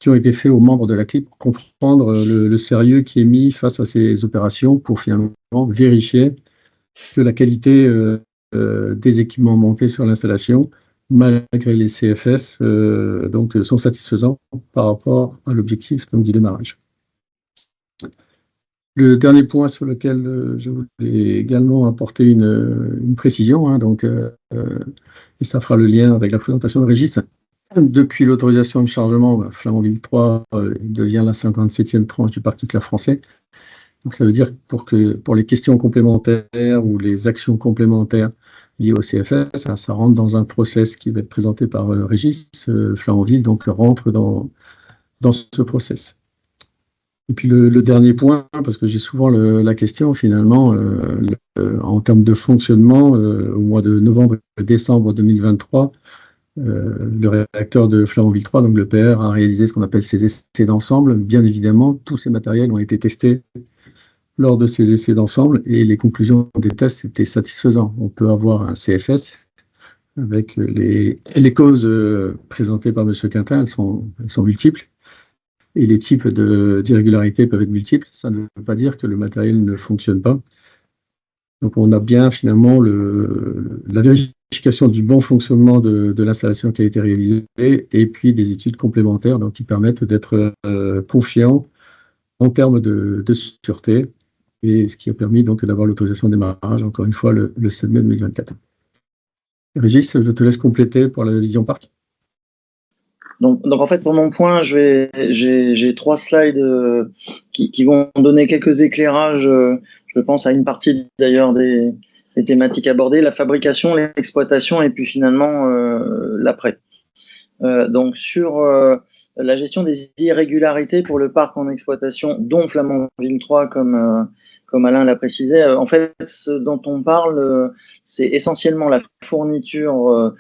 S6: qui ont été faits aux membres de la CLI pour comprendre le sérieux qui est mis face à ces opérations, pour finalement vérifier que la qualité des équipements montés sur l'installation, malgré les CFS, donc, sont satisfaisants par rapport à l'objectif du démarrage. Le dernier point sur lequel je voulais également apporter une précision, et ça fera le lien avec la présentation de Régis. Depuis l'autorisation de chargement, Flamanville 3 devient la 57e tranche du parc nucléaire français. Donc ça veut dire que pour les questions complémentaires ou les actions complémentaires liées au CFS, ça rentre dans un process qui va être présenté par Régis. Flamanville donc rentre dans ce process. Et puis le dernier point, parce que j'ai souvent la question finalement, en termes de fonctionnement, au mois de novembre et décembre 2023, le réacteur de Flamanville 3, donc le PR, a réalisé ce qu'on appelle ses essais d'ensemble. Bien évidemment, tous ces matériels ont été testés lors de ces essais d'ensemble et les conclusions des tests étaient satisfaisantes. On peut avoir un CFS avec les causes présentées par M. Quintin, elles sont multiples, et les types d'irrégularités peuvent être multiples. Ça ne veut pas dire que le matériel ne fonctionne pas. Donc on a bien finalement la vérification du bon fonctionnement de l'installation qui a été réalisée, et puis des études complémentaires donc, qui permettent d'être confiants en termes de sûreté, et ce qui a permis donc d'avoir l'autorisation de démarrage, encore une fois, le 7 mai 2024. Régis, je te laisse compléter pour la vision parc.
S7: Donc en fait, pour mon point, j'ai 3 slides qui vont donner quelques éclairages. Je pense à une partie d'ailleurs des thématiques abordées, la fabrication, l'exploitation et puis finalement l'après. Donc sur la gestion des irrégularités pour le parc en exploitation, dont Flamanville 3, comme Alain l'a précisé, en fait, ce dont on parle, c'est essentiellement la fourniture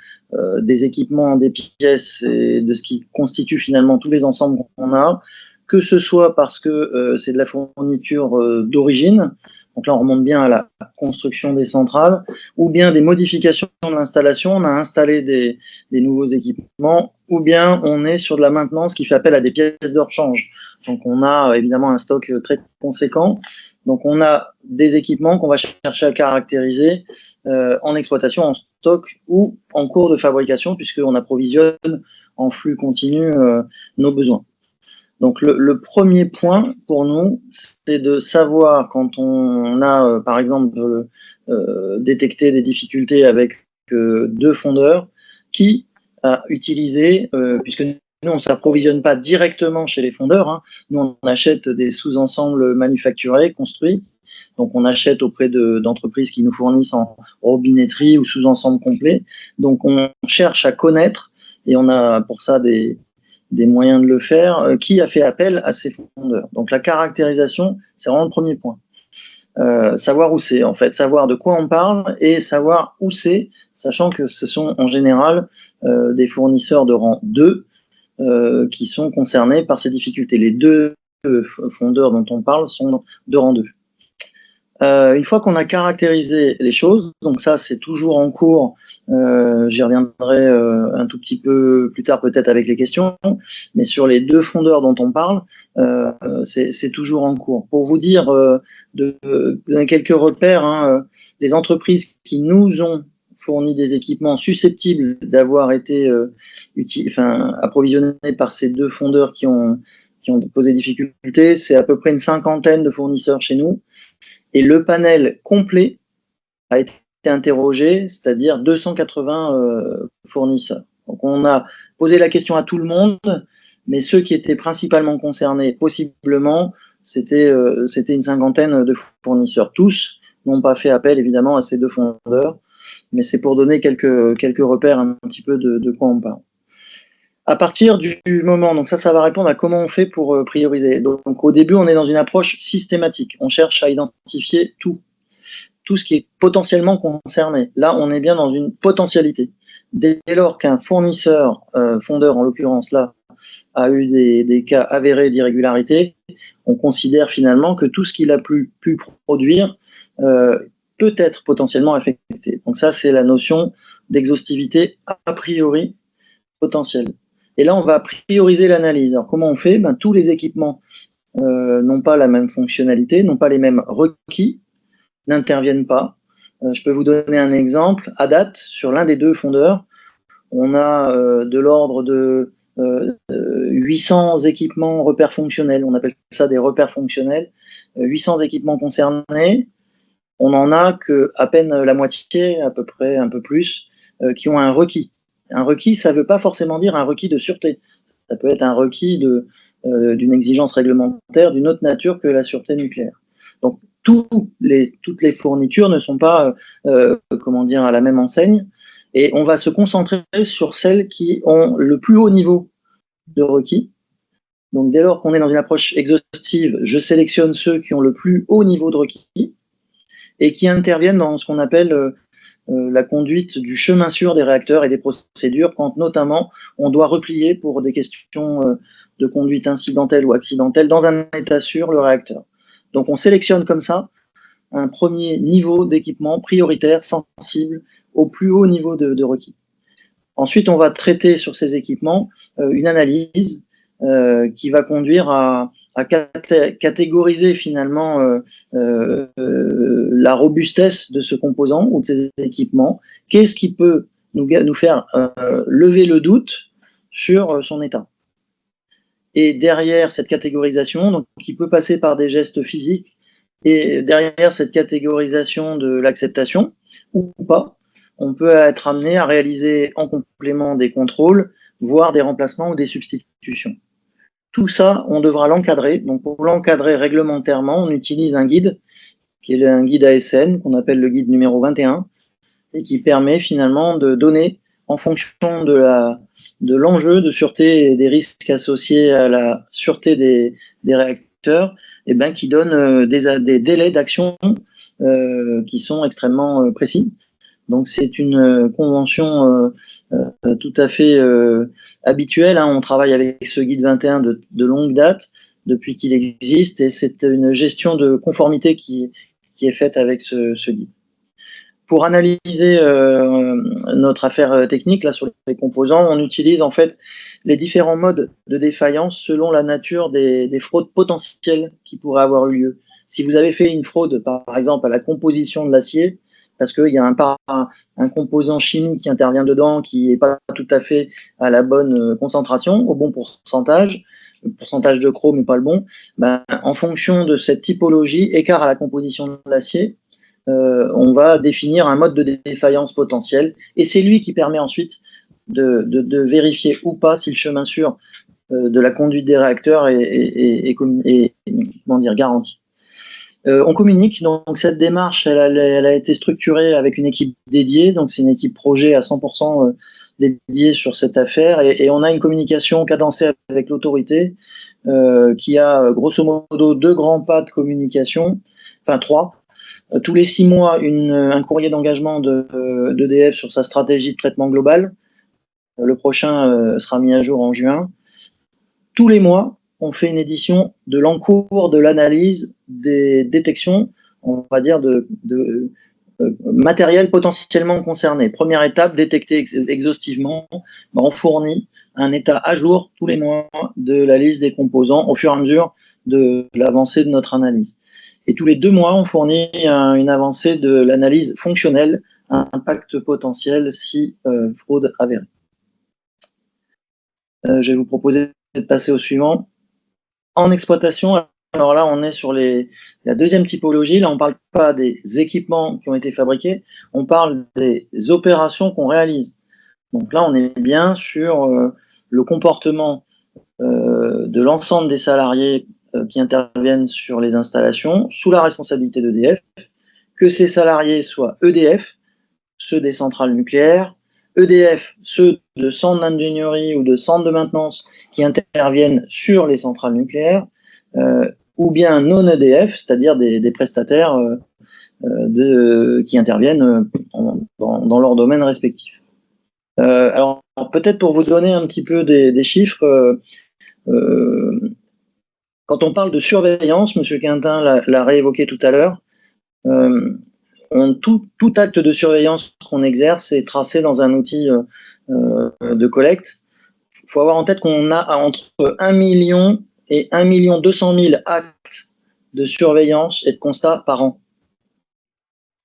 S7: des équipements, des pièces et de ce qui constitue finalement tous les ensembles qu'on a, que ce soit parce que c'est de la fourniture d'origine, donc là on remonte bien à la construction des centrales, ou bien des modifications de l'installation, on a installé des nouveaux équipements, ou bien on est sur de la maintenance qui fait appel à des pièces de rechange. Donc on a évidemment un stock très conséquent, donc on a des équipements qu'on va chercher à caractériser en exploitation, en stock ou en cours de fabrication, puisqu'on approvisionne en flux continu nos besoins. Donc le premier point pour nous, c'est de savoir quand on a par exemple détecté des difficultés avec 2 fondeurs, qui a utilisé, puisque nous on ne s'approvisionne pas directement chez les fondeurs, nous on achète des sous-ensembles manufacturés, construits, donc on achète auprès d'entreprises qui nous fournissent en robinetterie ou sous-ensemble complet, donc on cherche à connaître, et on a pour ça des moyens de le faire, qui a fait appel à ces fondeurs. Donc la caractérisation, c'est vraiment le premier point. Savoir où c'est, en fait, savoir de quoi on parle et savoir où c'est, sachant que ce sont en général des fournisseurs de rang 2 qui sont concernés par ces difficultés. Les 2 fondeurs dont on parle sont de rang 2. Une fois qu'on a caractérisé les choses, donc ça c'est toujours en cours, j'y reviendrai un tout petit peu plus tard peut-être avec les questions, mais sur les 2 fondeurs dont on parle, c'est toujours en cours. Pour vous dire de quelques repères, les entreprises qui nous ont fourni des équipements susceptibles d'avoir été approvisionnés par ces 2 fondeurs qui ont posé difficulté, c'est à peu près une 50aine de fournisseurs chez nous. Et le panel complet a été interrogé, c'est-à-dire 280 fournisseurs. Donc on a posé la question à tout le monde, mais ceux qui étaient principalement concernés, possiblement, c'était une 50aine de fournisseurs. Tous n'ont pas fait appel évidemment à ces 2 fondeurs, mais c'est pour donner quelques repères un petit peu de quoi on parle. À partir du moment, donc ça va répondre à comment on fait pour prioriser. Donc au début, on est dans une approche systématique. On cherche à identifier tout ce qui est potentiellement concerné. Là, on est bien dans une potentialité. Dès lors qu'un fournisseur, fondeur en l'occurrence là, a eu des cas avérés d'irrégularité, on considère finalement que tout ce qu'il a pu produire peut être potentiellement affecté. Donc ça, c'est la notion d'exhaustivité a priori potentielle. Et là, on va prioriser l'analyse. Alors comment on fait? Tous les équipements n'ont pas la même fonctionnalité, n'ont pas les mêmes requis, n'interviennent pas. Je peux vous donner un exemple. À date, sur l'un des deux fondeurs, on a de l'ordre de 800 équipements repères fonctionnels. On appelle ça des repères fonctionnels. 800 équipements concernés. On n'en a qu'à peine la moitié, à peu près un peu plus, qui ont un requis. Un requis, ça ne veut pas forcément dire un requis de sûreté. Ça peut être un requis d'une exigence réglementaire d'une autre nature que la sûreté nucléaire. Donc, toutes les fournitures ne sont pas à la même enseigne, et on va se concentrer sur celles qui ont le plus haut niveau de requis. Donc, dès lors qu'on est dans une approche exhaustive, je sélectionne ceux qui ont le plus haut niveau de requis et qui interviennent dans ce qu'on appelle la conduite du chemin sûr des réacteurs et des procédures, quand notamment on doit replier pour des questions de conduite incidentelle ou accidentelle dans un état sûr le réacteur. Donc on sélectionne comme ça un premier niveau d'équipement prioritaire, sensible, au plus haut niveau de requis. Ensuite, on va traiter sur ces équipements une analyse qui va conduire à catégoriser finalement la robustesse de ce composant ou de ces équipements. Qu'est-ce qui peut nous faire lever le doute sur son état? Et derrière cette catégorisation, donc, qui peut passer par des gestes physiques, et derrière cette catégorisation de l'acceptation, ou pas, on peut être amené à réaliser en complément des contrôles, voire des remplacements ou des substitutions. Tout ça, on devra l'encadrer. Donc, pour l'encadrer réglementairement, on utilise un guide, qui est un guide ASN, qu'on appelle le guide numéro 21, et qui permet finalement de donner, en fonction de l'enjeu de sûreté et des risques associés à la sûreté des réacteurs, qui donne des délais d'action qui sont extrêmement précis. Donc c'est une convention tout à fait habituelle. On travaille avec ce guide 21 de longue date, depuis qu'il existe, et c'est une gestion de conformité qui est faite avec ce guide. Pour analyser notre affaire technique là sur les composants, on utilise en fait les différents modes de défaillance selon la nature des fraudes potentielles qui pourraient avoir eu lieu. Si vous avez fait une fraude, par exemple, à la composition de l'acier, parce qu'il y a un composant chimique qui intervient dedans qui n'est pas tout à fait à la bonne concentration, au bon pourcentage, le pourcentage de chrome n'est pas le bon, en fonction de cette typologie, écart à la composition de l'acier, on va définir un mode de défaillance potentiel, et c'est lui qui permet ensuite de vérifier ou pas si le chemin sûr de la conduite des réacteurs est garanti. On communique, donc cette démarche elle a été structurée avec une équipe dédiée, donc c'est une équipe projet à 100% dédiée sur cette affaire, et on a une communication cadencée avec l'autorité qui a grosso modo 2 grands pas de communication, enfin 3. Tous les 6 mois, un courrier d'engagement d'EDF sur sa stratégie de traitement global. Le prochain sera mis à jour en juin. Tous les mois, on fait une édition de l'encours de l'analyse des détections, on va dire, de matériel potentiellement concerné. Première étape, détecter exhaustivement. On fournit un état à jour tous les mois de la liste des composants au fur et à mesure de l'avancée de notre analyse. Et tous les 2 mois, on fournit une avancée de l'analyse fonctionnelle, un impact potentiel si fraude avérée. Je vais vous proposer de passer au suivant. En exploitation, alors là, on est sur la deuxième typologie. Là, on ne parle pas des équipements qui ont été fabriqués, on parle des opérations qu'on réalise. Donc là, on est bien sur le comportement de l'ensemble des salariés qui interviennent sur les installations sous la responsabilité d'EDF, que ces salariés soient EDF, ceux des centrales nucléaires, EDF, ceux de centres d'ingénierie ou de centres de maintenance qui interviennent sur les centrales nucléaires, ou bien non EDF, c'est-à-dire des prestataires qui interviennent dans leur domaine respectif. Alors, peut-être pour vous donner un petit peu des chiffres, quand on parle de surveillance, M. Quintin l'a réévoqué tout à l'heure, tout acte de surveillance qu'on exerce est tracé dans un outil de collecte. Il faut avoir en tête qu'on a entre 1 million et 1 200 000 actes de surveillance et de constat par an.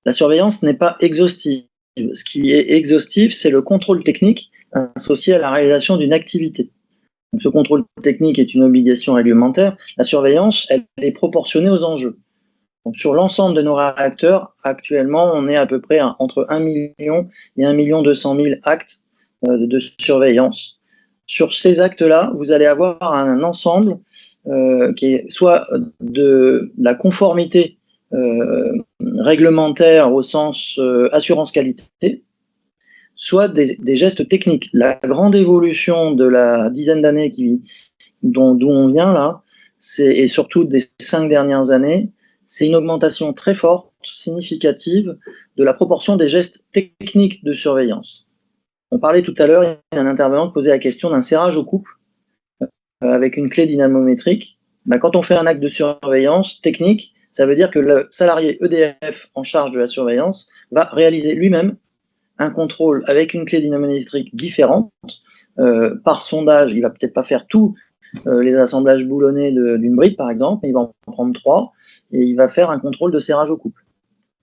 S7: La surveillance n'est pas exhaustive. Ce qui est exhaustif, c'est le contrôle technique associé à la réalisation d'une activité. Donc, ce contrôle technique est une obligation réglementaire. La surveillance, elle est proportionnée aux enjeux. Donc, sur l'ensemble de nos réacteurs, actuellement, on est à peu près entre 1 million et 1 200 000 actes de surveillance. Sur ces actes-là, vous allez avoir un ensemble qui est soit de la conformité réglementaire au sens assurance qualité, soit des gestes techniques. La grande évolution de la dizaine d'années d'où on vient là, et surtout des 5 dernières années, c'est une augmentation très forte, significative, de la proportion des gestes techniques de surveillance. On parlait tout à l'heure, il y a un intervenant qui posait la question d'un serrage au couple avec une clé dynamométrique. Quand on fait un acte de surveillance technique, ça veut dire que le salarié EDF en charge de la surveillance va réaliser lui-même un contrôle avec une clé dynamométrique différente. Par sondage, il ne va peut-être pas faire tous les assemblages boulonnés d'une bride, par exemple, mais il va en prendre 3 et il va faire un contrôle de serrage au couple.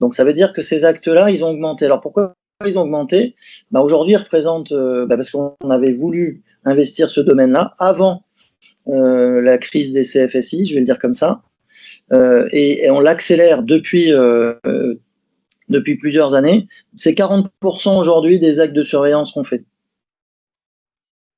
S7: Donc ça veut dire que ces actes-là, ils ont augmenté. Alors pourquoi ils ont augmenté? Aujourd'hui, ils représentent, parce qu'on avait voulu investir ce domaine-là avant la crise des CFSI, je vais le dire comme ça, et on l'accélère depuis plusieurs années. C'est 40% aujourd'hui des actes de surveillance qu'on fait.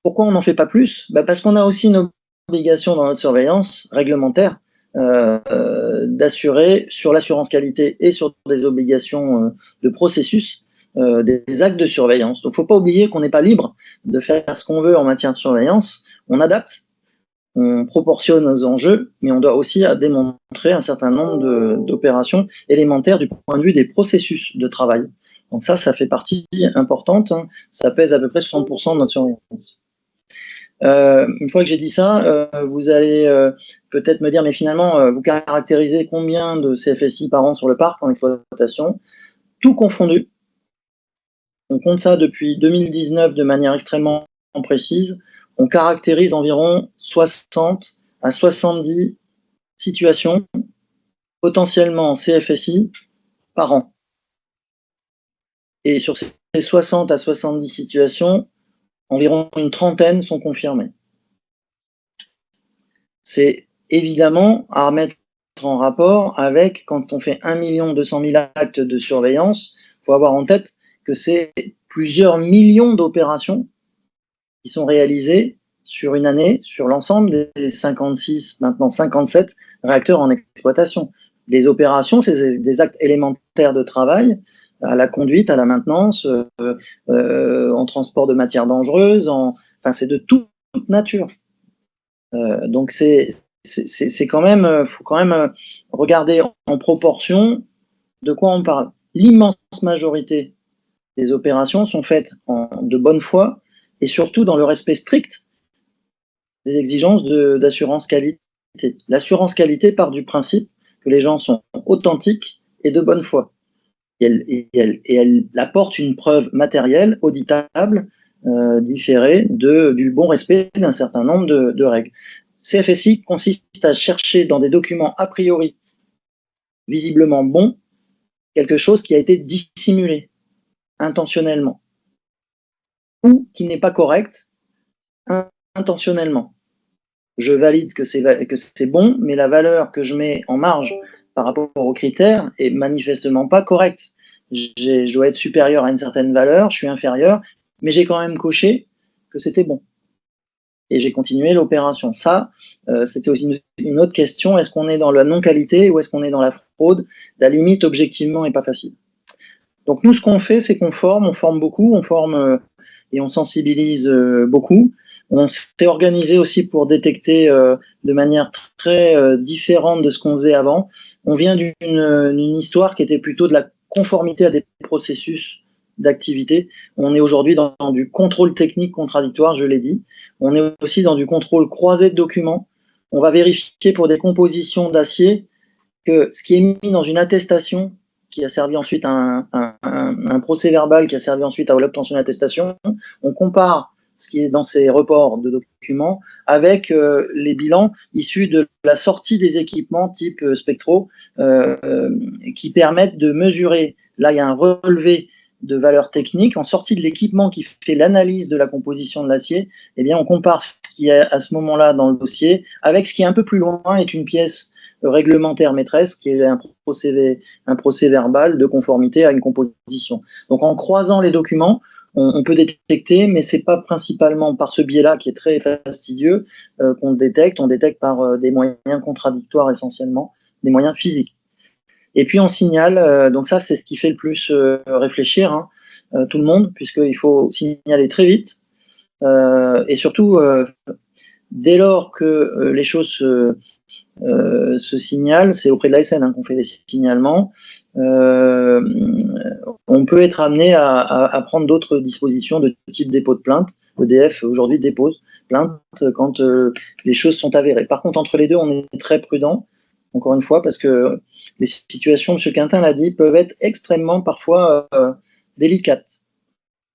S7: Pourquoi on n'en fait pas plus? Parce qu'on a aussi une obligation dans notre surveillance réglementaire d'assurer sur l'assurance qualité et sur des obligations de processus des actes de surveillance. Donc, il ne faut pas oublier qu'on n'est pas libre de faire ce qu'on veut en matière de surveillance. On adapte, on proportionne aux enjeux, mais on doit aussi démontrer un certain nombre d'opérations élémentaires du point de vue des processus de travail. Donc ça fait partie importante. Hein. Ça pèse à peu près 60% de notre surveillance. Une fois que j'ai dit ça, vous allez peut-être me dire, mais finalement, vous caractérisez combien de CFSI par an sur le parc en exploitation? Tout confondu. On compte ça depuis 2019 de manière extrêmement précise. On caractérise environ 60 à 70 situations potentiellement en CFSI par an. Et sur ces 60 à 70 situations, environ une trentaine sont confirmées. C'est évidemment à remettre en rapport avec, quand on fait 1 200 000 actes de surveillance, il faut avoir en tête que c'est plusieurs millions d'opérations qui sont réalisées sur une année, sur l'ensemble des 56, maintenant 57 réacteurs en exploitation. Les opérations, c'est des actes élémentaires de travail, à la conduite, à la maintenance, en transport de matières dangereuses, c'est de toute nature. Donc c'est quand même, faut quand même regarder en proportion de quoi on parle. L'immense majorité des opérations sont faites de bonne foi et surtout dans le respect strict des exigences d'assurance qualité. L'assurance qualité part du principe que les gens sont authentiques et de bonne foi. Et elle apporte une preuve matérielle, auditable, différée du bon respect d'un certain nombre de règles. CFSI consiste à chercher dans des documents a priori visiblement bons quelque chose qui a été dissimulé intentionnellement ou qui n'est pas correct intentionnellement. Je valide que c'est bon, mais la valeur que je mets en marge par rapport aux critères est manifestement pas correcte. Je dois être supérieur à une certaine valeur, je suis inférieur, mais j'ai quand même coché que c'était bon. Et j'ai continué l'opération. Ça, c'était aussi une autre question. Est-ce qu'on est dans la non-qualité ou est-ce qu'on est dans la fraude? La limite, objectivement, n'est pas facile. Donc nous, ce qu'on fait, c'est qu'on on forme beaucoup, on forme et on sensibilise beaucoup. On s'est organisé aussi pour détecter de manière très différente de ce qu'on faisait avant. On vient d'une histoire qui était plutôt de la conformité à des processus d'activité. On est aujourd'hui dans du contrôle technique contradictoire, je l'ai dit. On est aussi dans du contrôle croisé de documents. On va vérifier pour des compositions d'acier que ce qui est mis dans une attestation qui a servi ensuite à un procès-verbal qui a servi ensuite à l'obtention d'attestation, on compare ce qui est dans ces reports de documents avec les bilans issus de la sortie des équipements type spectro qui permettent de mesurer. Là, il y a un relevé de valeur technique. En sortie de l'équipement qui fait l'analyse de la composition de l'acier, eh bien, on compare ce qui est à ce moment-là dans le dossier avec ce qui est un peu plus loin, est une pièce réglementaire maîtresse qui est un procès verbal de conformité à une composition. Donc, en croisant les documents, on peut détecter, mais c'est pas principalement par ce biais-là qui est très fastidieux qu'on le détecte. On détecte par des moyens contradictoires essentiellement, des moyens physiques. Et puis on signale, donc ça c'est ce qui fait le plus réfléchir tout le monde, puisqu'il faut signaler très vite et surtout dès lors que les choses se signalent, c'est auprès de l'ASN qu'on fait les signalements. On peut être amené à prendre d'autres dispositions de type dépôt de plainte. EDF aujourd'hui dépose plainte quand les choses sont avérées. Par contre, entre les deux, on est très prudent, encore une fois, parce que les situations, M. Quintin l'a dit, peuvent être extrêmement parfois délicates.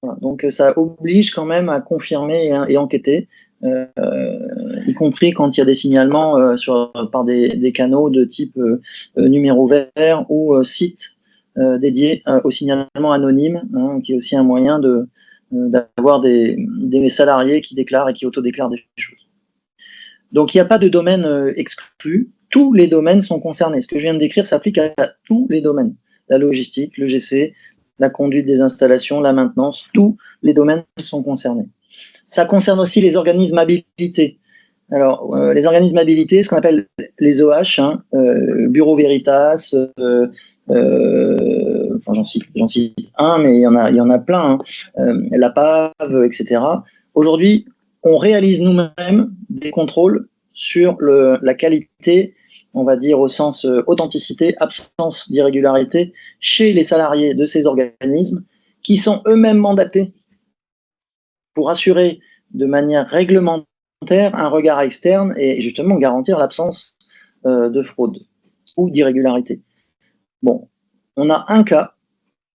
S7: Voilà. Donc ça oblige quand même à confirmer et enquêter, y compris quand il y a des signalements par des canaux de type numéro vert ou site dédié au signalement anonyme, qui est aussi un moyen d'avoir des salariés qui déclarent et qui autodéclarent des choses. Donc il n'y a pas de domaine exclu, tous les domaines sont concernés. Ce que je viens de décrire s'applique à tous les domaines, la logistique, le GC, la conduite des installations, la maintenance, tous les domaines sont concernés. Ça concerne aussi les organismes habilités. Alors, les organismes habilités, ce qu'on appelle les OH, Bureau Veritas, enfin j'en cite un, mais il y en a plein, la PAV, etc. Aujourd'hui, on réalise nous-mêmes des contrôles sur la qualité, on va dire au sens authenticité, absence d'irrégularité chez les salariés de ces organismes qui sont eux-mêmes mandatés pour assurer de manière réglementaire un regard externe et justement garantir l'absence de fraude ou d'irrégularité. Bon, on a un cas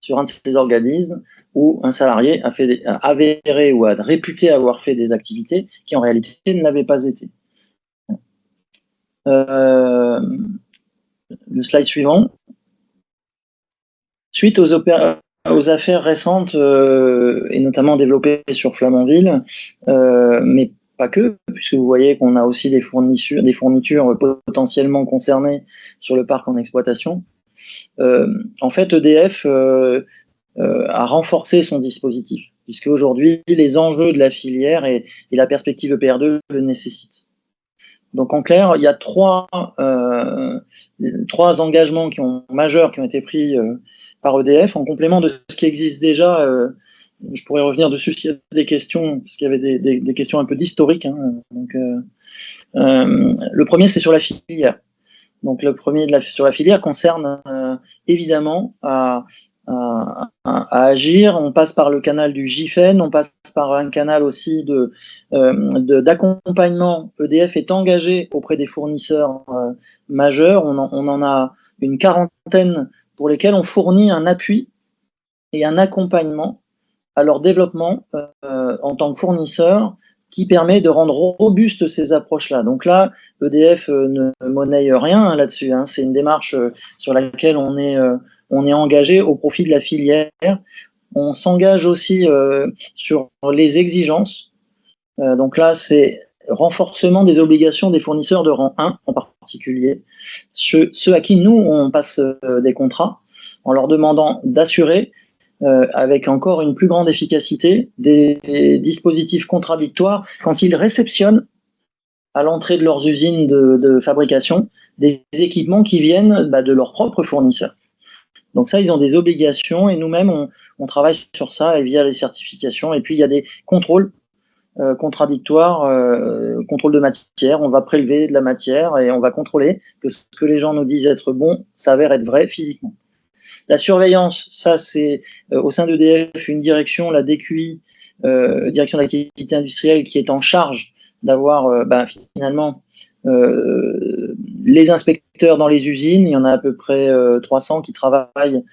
S7: sur un de ces organismes où un salarié a avéré ou a réputé avoir fait des activités qui en réalité ne l'avaient pas été. Le slide suivant. Suite aux affaires récentes et notamment développées sur Flamanville, mais pas que, puisque vous voyez qu'on a aussi des fournitures potentiellement concernées sur le parc en exploitation. En fait, EDF a renforcé son dispositif, puisque aujourd'hui les enjeux de la filière et la perspective EPR2 le nécessitent. Donc en clair, il y a trois engagements majeurs qui ont été pris par EDF en complément de ce qui existe déjà. Je pourrais revenir dessus s'il y a des questions, parce qu'il y avait des questions un peu d'historique. Donc, le premier, c'est sur la filière. Donc le premier sur la filière concerne évidemment à agir. On passe par le canal du GIFEN, on passe par un canal aussi d'accompagnement. EDF est engagé auprès des fournisseurs majeurs. On en a une quarantaine pour lesquels on fournit un appui et un accompagnement à leur développement en tant que fournisseur qui permet de rendre robustes ces approches-là. Donc là, EDF ne monnaie rien là-dessus. C'est une démarche sur laquelle on est engagé au profit de la filière. On s'engage aussi sur les exigences. Donc là, c'est renforcement des obligations des fournisseurs de rang 1 en particulier, ceux à qui nous, on passe des contrats en leur demandant d'assurer avec encore une plus grande efficacité des dispositifs contradictoires quand ils réceptionnent à l'entrée de leurs usines de fabrication des équipements qui viennent de leurs propres fournisseurs. Donc ça, ils ont des obligations et nous-mêmes, on travaille sur ça et via les certifications. Et puis, il y a des contrôles contradictoires, contrôle de matière. On va prélever de la matière et on va contrôler que ce que les gens nous disent être bon s'avère être vrai physiquement. La surveillance, ça c'est au sein d'EDF une direction, la DQI, direction d'activité industrielle, qui est en charge d'avoir finalement les inspecteurs dans les usines. Il y en a à peu près 300 qui travaillent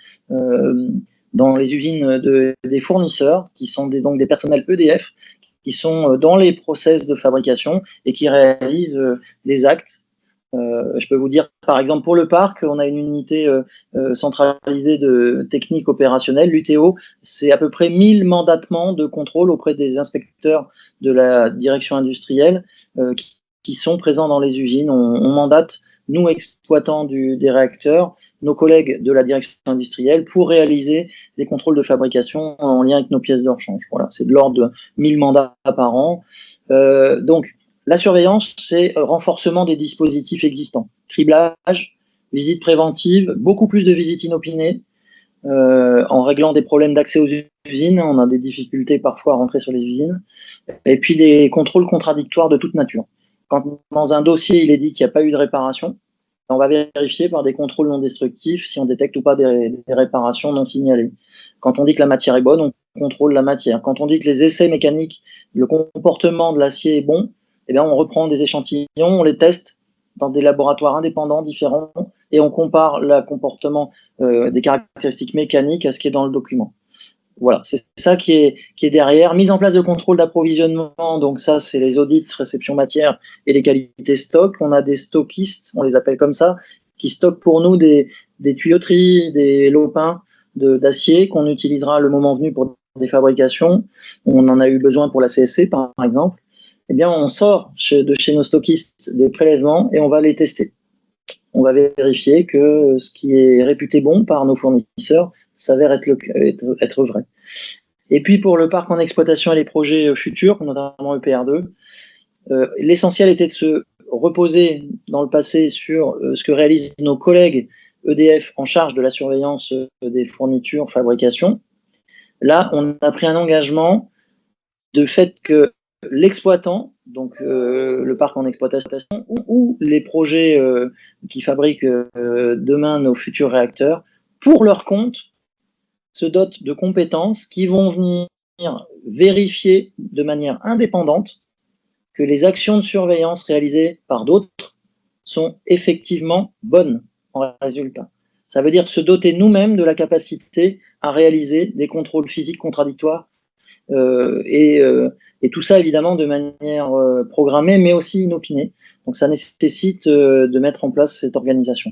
S7: dans les usines des fournisseurs, qui sont donc des personnels EDF, qui sont dans les process de fabrication et qui réalisent des actes. Je peux vous dire, par exemple, pour le parc, on a une unité centralisée de technique opérationnelle, l'UTO. C'est à peu près 1000 mandatements de contrôle auprès des inspecteurs de la direction industrielle qui sont présents dans les usines. On mandate, nous, exploitants des réacteurs, nos collègues de la direction industrielle pour réaliser des contrôles de fabrication en lien avec nos pièces de rechange. Voilà, c'est de l'ordre de 1000 mandats par an. Donc, la surveillance, c'est renforcement des dispositifs existants. Criblage, visite préventive, beaucoup plus de visites inopinées, en réglant des problèmes d'accès aux usines. On a des difficultés parfois à rentrer sur les usines. Et puis des contrôles contradictoires de toute nature. Quand dans un dossier, il est dit qu'il n'y a pas eu de réparation, on va vérifier par des contrôles non destructifs si on détecte ou pas des réparations non signalées. Quand on dit que la matière est bonne, on contrôle la matière. Quand on dit que les essais mécaniques, le comportement de l'acier est bon, eh bien, on reprend des échantillons, on les teste dans des laboratoires indépendants différents et on compare le comportement des caractéristiques mécaniques à ce qui est dans le document. Voilà, c'est ça qui est derrière. Mise en place de contrôle d'approvisionnement, donc ça, c'est les audits, réception matière et les qualités stock. On a des stockistes, on les appelle comme ça, qui stockent pour nous des tuyauteries, des lopins d'acier qu'on utilisera le moment venu pour des fabrications. On en a eu besoin pour la CSC, par exemple. Eh bien, on sort de chez nos stockistes des prélèvements et on va les tester. On va vérifier que ce qui est réputé bon par nos fournisseurs s'avère être vrai. Et puis, pour le parc en exploitation et les projets futurs, notamment EPR2, l'essentiel était de se reposer dans le passé sur ce que réalisent nos collègues EDF en charge de la surveillance des fournitures, fabrication. Là, on a pris un engagement de fait que l'exploitant, donc le parc en exploitation, ou les projets qui fabriquent demain nos futurs réacteurs, pour leur compte, se dotent de compétences qui vont venir vérifier de manière indépendante que les actions de surveillance réalisées par d'autres sont effectivement bonnes en résultat. Ça veut dire se doter nous-mêmes de la capacité à réaliser des contrôles physiques contradictoires et tout ça évidemment de manière programmée mais aussi inopinée. Donc ça nécessite de mettre en place cette organisation.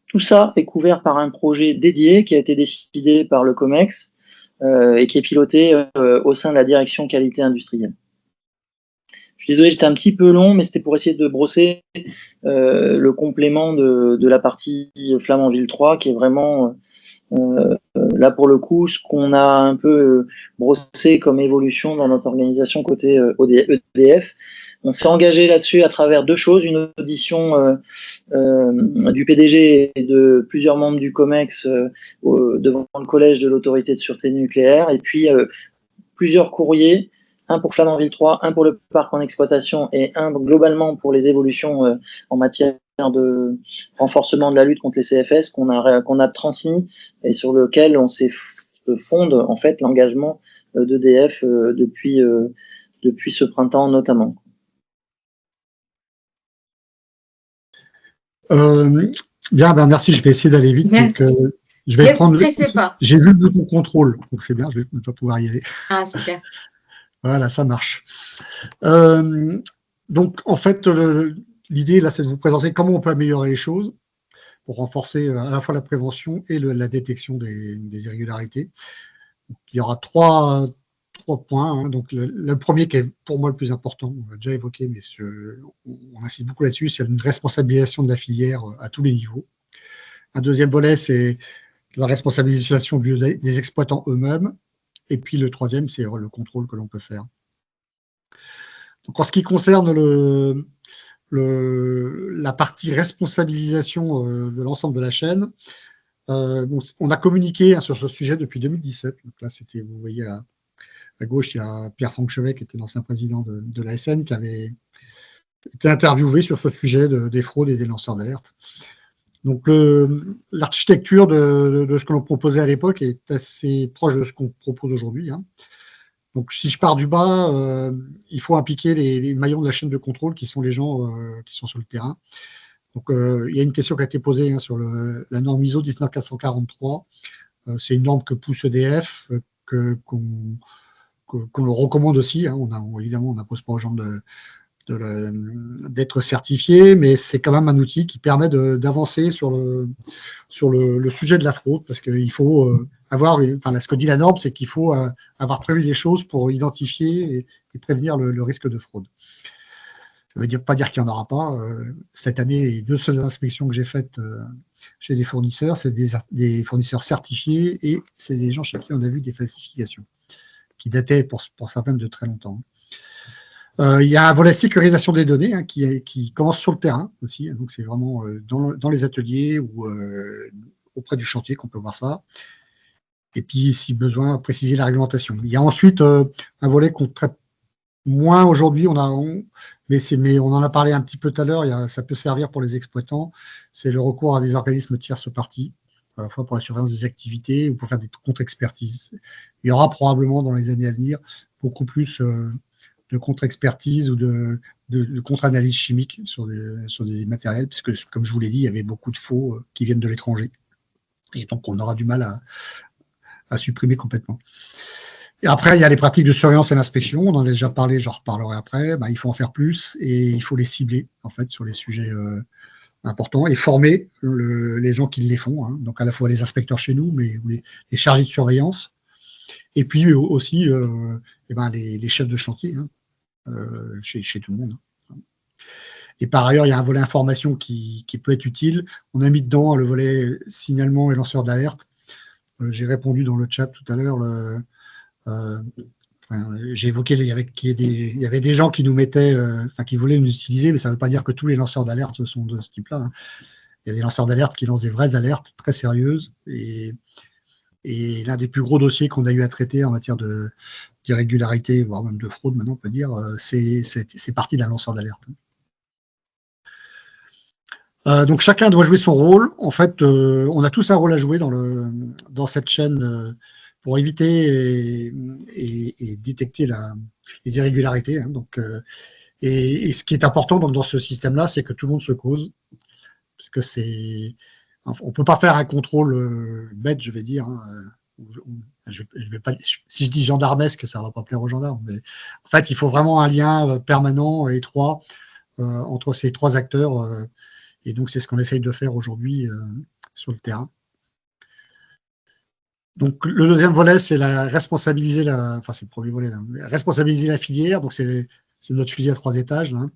S7: Tout ça est couvert par un projet dédié qui a été décidé par le COMEX et qui est piloté au sein de la direction qualité industrielle. Je suis désolé, j'étais un petit peu long, mais c'était pour essayer de brosser le complément de la partie Flamanville 3 qui est vraiment là pour le coup ce qu'on a un peu brossé comme évolution dans notre organisation côté EDF. On s'est engagé là-dessus à travers deux choses, une audition du PDG et de plusieurs membres du COMEX devant le collège de l'autorité de sûreté nucléaire, et puis plusieurs courriers, un pour Flamanville 3, un pour le parc en exploitation et un globalement pour les évolutions en matière de renforcement de la lutte contre les CFS qu'on a transmis et sur lequel on s'est fonde en fait l'engagement d'EDF depuis ce printemps notamment.
S4: Bien, ben merci, je vais essayer d'aller vite. Donc, je vais prendre j'ai vu le bouton contrôle, donc c'est bien, je vais pouvoir y aller.
S3: Ah, super.
S4: Voilà, ça marche. Donc, en fait, l'idée, là, c'est de vous présenter comment on peut améliorer les choses pour renforcer à la fois la prévention et la détection des irrégularités. Donc, il y aura trois points. Hein. Donc, le premier qui est pour moi le plus important, on l'a déjà évoqué, mais on insiste beaucoup là-dessus, c'est une responsabilisation de la filière à tous les niveaux. Un deuxième volet, c'est la responsabilisation des exploitants eux-mêmes. Et puis le troisième, c'est le contrôle que l'on peut faire. Donc, en ce qui concerne la partie responsabilisation de l'ensemble de la chaîne, on a communiqué sur ce sujet depuis 2017. Donc là, vous voyez à gauche, il y a Pierre-Franck Chevet, qui était l'ancien président de l'ASN, qui avait été interviewé sur ce sujet des fraudes et des lanceurs d'alerte. Donc, l'architecture de ce que l'on proposait à l'époque est assez proche de ce qu'on propose aujourd'hui, hein. Donc, si je pars du bas, il faut impliquer les maillons de la chaîne de contrôle qui sont les gens qui sont sur le terrain. Donc, il y a une question qui a été posée, hein, sur la norme ISO 19443. C'est une norme que pousse EDF, qu'on le recommande aussi, hein. Évidemment, on n'impose pas aux gens d'être certifiés, mais c'est quand même un outil qui permet d'avancer sur le sujet de la fraude, parce qu'il faut ce que dit la norme, c'est qu'il faut avoir prévu des choses pour identifier et prévenir le risque de fraude. Ça ne veut pas dire qu'il n'y en aura pas. Cette année, les 2 seules inspections que j'ai faites chez les fournisseurs, c'est des fournisseurs certifiés, et c'est des gens chez qui on a vu des falsifications, qui dataient pour certaines de très longtemps. Il y a un volet sécurisation des données, hein, qui commence sur le terrain aussi. Donc, c'est vraiment dans les ateliers ou auprès du chantier qu'on peut voir ça. Et puis, si besoin, préciser la réglementation. Il y a ensuite un volet qu'on traite moins aujourd'hui, mais on en a parlé un petit peu tout à l'heure, ça peut servir pour les exploitants. C'est le recours à des organismes tierces parties, à la fois pour la surveillance des activités ou pour faire des contre-expertises. Il y aura probablement dans les années à venir beaucoup plus de contre-expertise ou de contre-analyse chimique sur des matériels, puisque, comme je vous l'ai dit, il y avait beaucoup de faux qui viennent de l'étranger. Et donc, on aura du mal à supprimer complètement. Et après, il y a les pratiques de surveillance et d'inspection. On en a déjà parlé, j'en reparlerai après. Il faut en faire plus et il faut les cibler, en fait, sur les sujets importants et former les gens qui les font, hein. Donc, à la fois les inspecteurs chez nous, mais les chargés de surveillance. Et puis aussi les chefs de chantier, hein, chez tout le monde. Et par ailleurs, il y a un volet information qui peut être utile. On a mis dedans le volet signalement et lanceur d'alerte. J'ai répondu dans le chat tout à l'heure. J'ai évoqué qu'il y avait des gens qui nous mettaient, qui voulaient nous utiliser, mais ça ne veut pas dire que tous les lanceurs d'alerte sont de ce type-là, hein. Il y a des lanceurs d'alerte qui lancent des vraies alertes très sérieuses. Et l'un des plus gros dossiers qu'on a eu à traiter en matière d'irrégularité, voire même de fraude, maintenant on peut dire, c'est parti d'un lanceur d'alerte. Donc chacun doit jouer son rôle. En fait, on a tous un rôle à jouer dans cette chaîne pour éviter et détecter les irrégularités, hein. Donc, et ce qui est important dans ce système-là, c'est que tout le monde se cause, parce que on peut pas faire un contrôle bête, je vais dire, hein. Je vais pas, si je dis gendarmesque, ça va pas plaire aux gendarmes, mais en fait, il faut vraiment un lien permanent et étroit entre ces 3 acteurs, et donc c'est ce qu'on essaye de faire aujourd'hui sur le terrain. Donc le deuxième volet, c'est c'est le premier volet, hein, responsabiliser la filière. Donc c'est notre fusil à 3 étages, hein.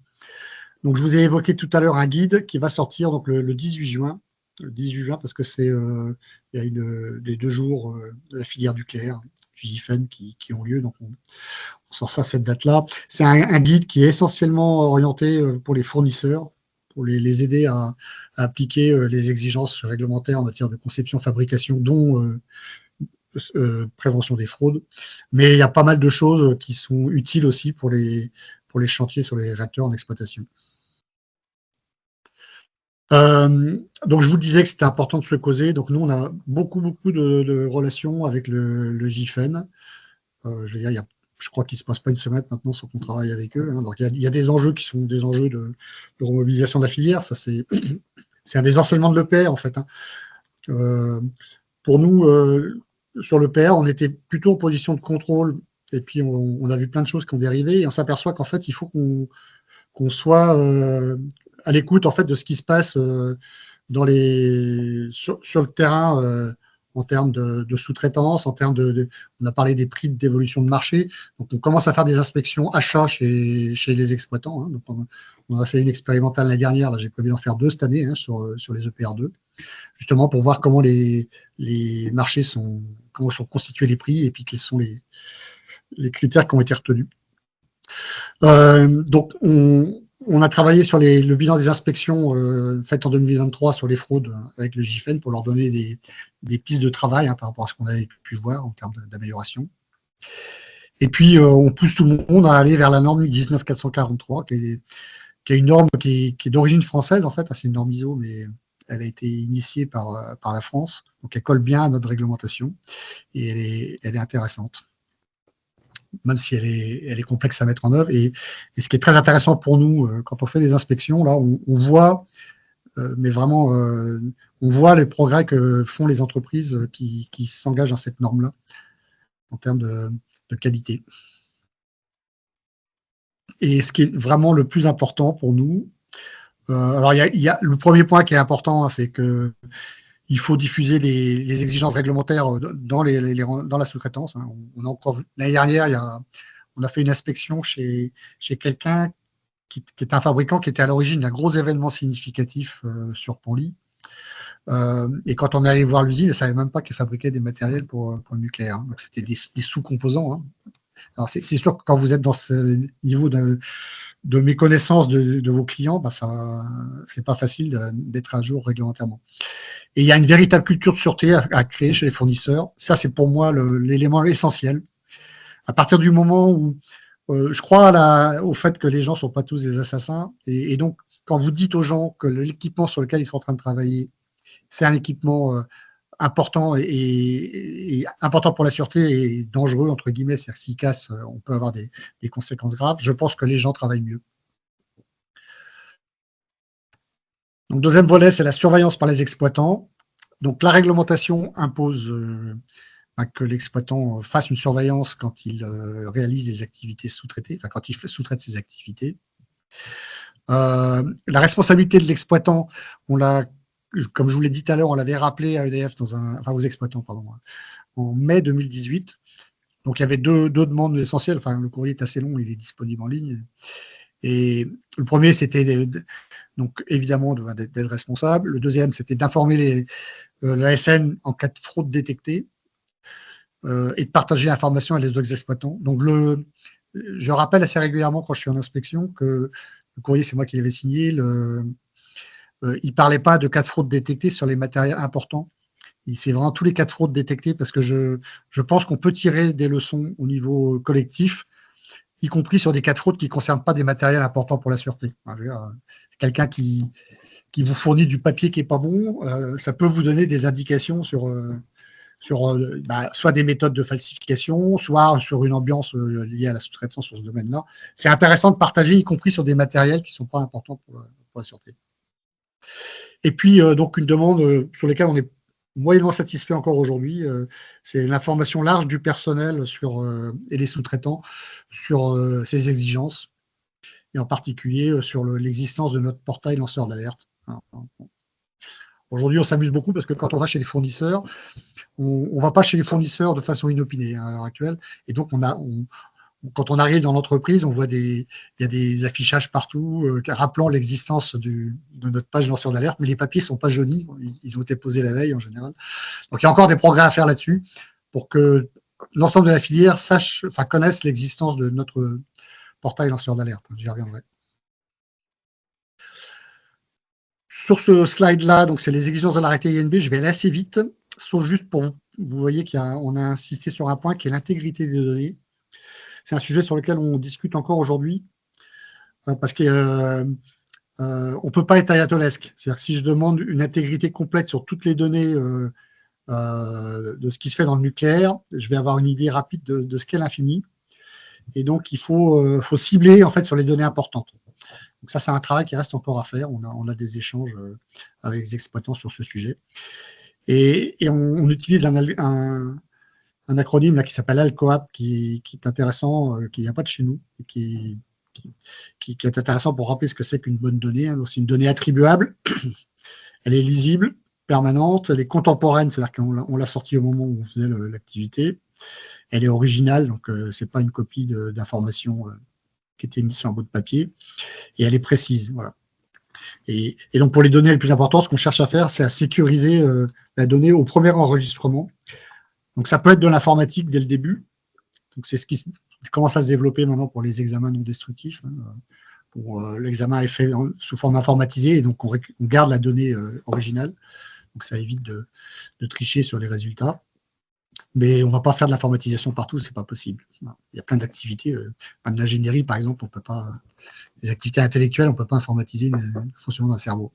S4: Donc je vous ai évoqué tout à l'heure un guide qui va sortir donc le 18 juin. Le 18 juin, parce que il y a les 2 jours de la filière nucléaire du GIFEN qui ont lieu, donc on sort ça à cette date-là. C'est un guide qui est essentiellement orienté pour les fournisseurs, pour les aider à appliquer les exigences réglementaires en matière de conception, fabrication, dont prévention des fraudes. Mais il y a pas mal de choses qui sont utiles aussi pour les chantiers sur les réacteurs en exploitation. Donc je vous disais que c'était important de se causer. Donc nous on a beaucoup de relations avec le GIFEN. Je veux dire, je crois qu'il ne se passe pas une semaine maintenant sans qu'on travaille avec eux, hein. Donc il y a des enjeux qui sont des enjeux de remobilisation de la filière. Ça c'est un des enseignements de l'EPR en fait, hein. Pour nous, sur l'EPR, on était plutôt en position de contrôle, et puis on a vu plein de choses qui ont dérivé, et on s'aperçoit qu'en fait il faut qu'on soit à l'écoute en fait de ce qui se passe sur le terrain, en termes de sous-traitance, en termes on a parlé des prix d'évolution de marché. Donc on commence à faire des inspections achats chez les exploitants, hein. Donc on a fait une expérimentale l'année dernière, là j'ai prévu d'en faire 2 cette année, hein, sur les EPR2, justement pour voir comment les marchés comment sont constitués les prix, et puis quels sont les critères qui ont été retenus. Donc on a travaillé sur le bilan des inspections faites en 2023 sur les fraudes avec le GIFEN pour leur donner des pistes de travail, hein, par rapport à ce qu'on avait pu voir en termes d'amélioration. Et puis, on pousse tout le monde à aller vers la norme 19443, qui est une norme qui est d'origine française, en fait. C'est une norme ISO, mais Elle a été initiée par la France, donc elle colle bien à notre réglementation et elle est intéressante, même si elle est complexe à mettre en œuvre. Et ce qui est très intéressant pour nous, quand on fait des inspections, là, on voit, mais vraiment, on voit les progrès que font les entreprises qui s'engagent dans cette norme-là en termes de qualité. Et ce qui est vraiment le plus important pour nous, alors il y a le premier point qui est important, hein, c'est que il faut diffuser les exigences réglementaires dans la sous-traitance. Hein. L'année dernière, on a fait une inspection chez quelqu'un qui est un fabricant qui était à l'origine d'un gros événement significatif sur Penly. Et quand on est allé voir l'usine, elle ne savait même pas qu'elle fabriquait des matériels pour le nucléaire. Hein. Donc c'était des sous-composants. Hein. Alors c'est sûr que quand vous êtes dans ce niveau de méconnaissance de vos clients, bah c'est pas facile d'être à jour réglementairement. Et il y a une véritable culture de sûreté à créer chez les fournisseurs. Ça, c'est pour moi l'élément essentiel. À partir du moment où je crois au fait que les gens ne sont pas tous des assassins, et donc quand vous dites aux gens que l'équipement sur lequel ils sont en train de travailler, c'est un équipement important et important pour la sûreté et dangereux, entre guillemets, c'est-à-dire que s'il casse, on peut avoir des conséquences graves, je pense que les gens travaillent mieux. Donc, deuxième volet, c'est la surveillance par les exploitants. Donc, la réglementation impose que l'exploitant fasse une surveillance quand il réalise des activités sous-traitées, enfin, quand il sous-traite ses activités. La responsabilité de l'exploitant, comme je vous l'ai dit tout à l'heure, on l'avait rappelé à EDF, aux exploitants, pardon, en mai 2018. Donc, il y avait deux demandes essentielles. Enfin, le courrier est assez long, il est disponible en ligne. Et le premier, c'était donc évidemment d'être responsable. Le deuxième, c'était d'informer la SN en cas de fraude détectée et de partager l'information avec les autres exploitants. Donc, je rappelle assez régulièrement quand je suis en inspection que le courrier, c'est moi qui l'avais signé. Il ne parlait pas de cas de fraude détectés sur les matériels importants. C'est vraiment tous les cas de fraude détectés parce que je pense qu'on peut tirer des leçons au niveau collectif, y compris sur des cas de fraude qui ne concernent pas des matériels importants pour la sûreté. Quelqu'un qui vous fournit du papier qui n'est pas bon, ça peut vous donner des indications sur soit des méthodes de falsification, soit sur une ambiance liée à la sous-traitance sur ce domaine-là. C'est intéressant de partager, y compris sur des matériels qui ne sont pas importants pour la sûreté. Et puis, donc, une demande sur laquelle on est moyennement satisfait encore aujourd'hui, c'est l'information large du personnel et les sous-traitants sur ces exigences, et en particulier sur l'existence de notre portail lanceur d'alerte. Aujourd'hui, on s'amuse beaucoup parce que quand on va chez les fournisseurs, on ne va pas chez les fournisseurs de façon inopinée à l'heure actuelle, et donc quand on arrive dans l'entreprise, on voit il y a des affichages partout rappelant l'existence de notre page lanceur d'alerte, mais les papiers ne sont pas jaunis, ils ont été posés la veille en général. Donc il y a encore des progrès à faire là-dessus pour que l'ensemble de la filière connaisse l'existence de notre portail lanceur d'alerte. J'y reviendrai. Sur ce slide-là, donc c'est les exigences de l'arrêté INB, je vais aller assez vite, sauf juste pour vous voyez qu'on a insisté sur un point qui est l'intégrité des données. C'est un sujet sur lequel on discute encore aujourd'hui parce qu'on ne peut pas être ayatolesque. C'est-à-dire que si je demande une intégrité complète sur toutes les données de ce qui se fait dans le nucléaire, je vais avoir une idée rapide de ce qu'est l'infini. Et donc, il faut cibler en fait sur les données importantes. Donc ça, c'est un travail qui reste encore à faire. On a des échanges avec les exploitants sur ce sujet. Et on utilise un acronyme là, qui s'appelle ALCOAP, qui est intéressant, qui vient pas de chez nous, et qui est intéressant pour rappeler ce que c'est qu'une bonne donnée. Hein. C'est une donnée attribuable, elle est lisible, permanente, elle est contemporaine, c'est-à-dire qu'on l'a sortie au moment où on faisait l'activité. Elle est originale, donc c'est pas une copie d'information qui était mise sur un bout de papier, et elle est précise. Voilà. Et donc pour les données les plus importantes, ce qu'on cherche à faire, c'est à sécuriser la donnée au premier enregistrement. Donc, ça peut être de l'informatique dès le début. Donc, c'est ce qui commence à se développer maintenant pour les examens non destructifs. Hein. L'examen est fait sous forme informatisée et donc on garde la donnée originale. Donc, ça évite de tricher sur les résultats. Mais on ne va pas faire de l'informatisation partout, ce n'est pas possible. Il y a plein d'activités. De l'ingénierie, par exemple, on peut pas. Les activités intellectuelles, on ne peut pas informatiser le fonctionnement d'un cerveau.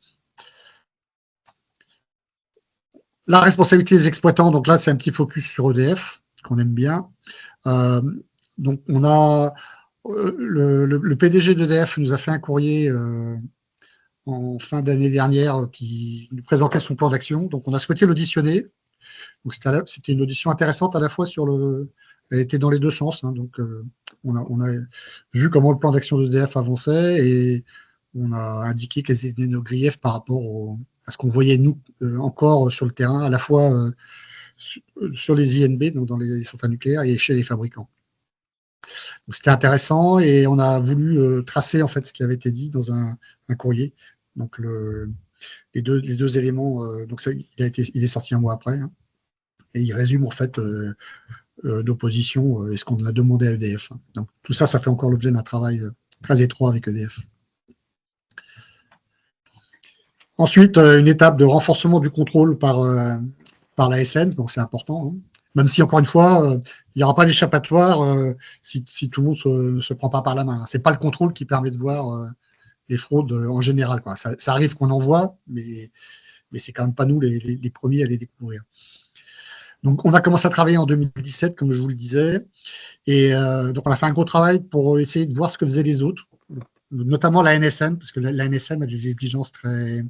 S4: la responsabilité des exploitants, donc là, c'est un petit focus sur EDF, qu'on aime bien. Donc, on a le PDG d'EDF nous a fait un courrier en fin d'année dernière qui nous présentait son plan d'action. Donc, on a souhaité l'auditionner. Donc, c'était une audition intéressante à la fois elle était dans les deux sens. Hein. Donc, on a vu comment le plan d'action d'EDF avançait et on a indiqué quels étaient nos griefs par rapport à ce qu'on voyait, nous, encore sur le terrain, à la fois sur les INB, donc dans les centrales nucléaires, et chez les fabricants. Donc, c'était intéressant et on a voulu tracer en fait ce qui avait été dit dans un courrier. Donc, les deux éléments, donc ça, il est sorti un mois après, hein, et il résume en fait d'opposition et ce qu'on a demandé à EDF. Donc, tout ça, ça fait encore l'objet d'un travail très étroit avec EDF. Ensuite, une étape de renforcement du contrôle par l'ASN, donc c'est important, hein. Même si, encore une fois, il n'y aura pas d'échappatoire si tout le monde ne se prend pas par la main. Ce n'est pas le contrôle qui permet de voir les fraudes en général, quoi. Ça arrive qu'on en voit, mais c'est quand même pas nous les premiers à les découvrir. Donc, on a commencé à travailler en 2017, comme je vous le disais, et donc on a fait un gros travail pour essayer de voir ce que faisaient les autres, notamment la NSM, parce que la NSM a des exigences très,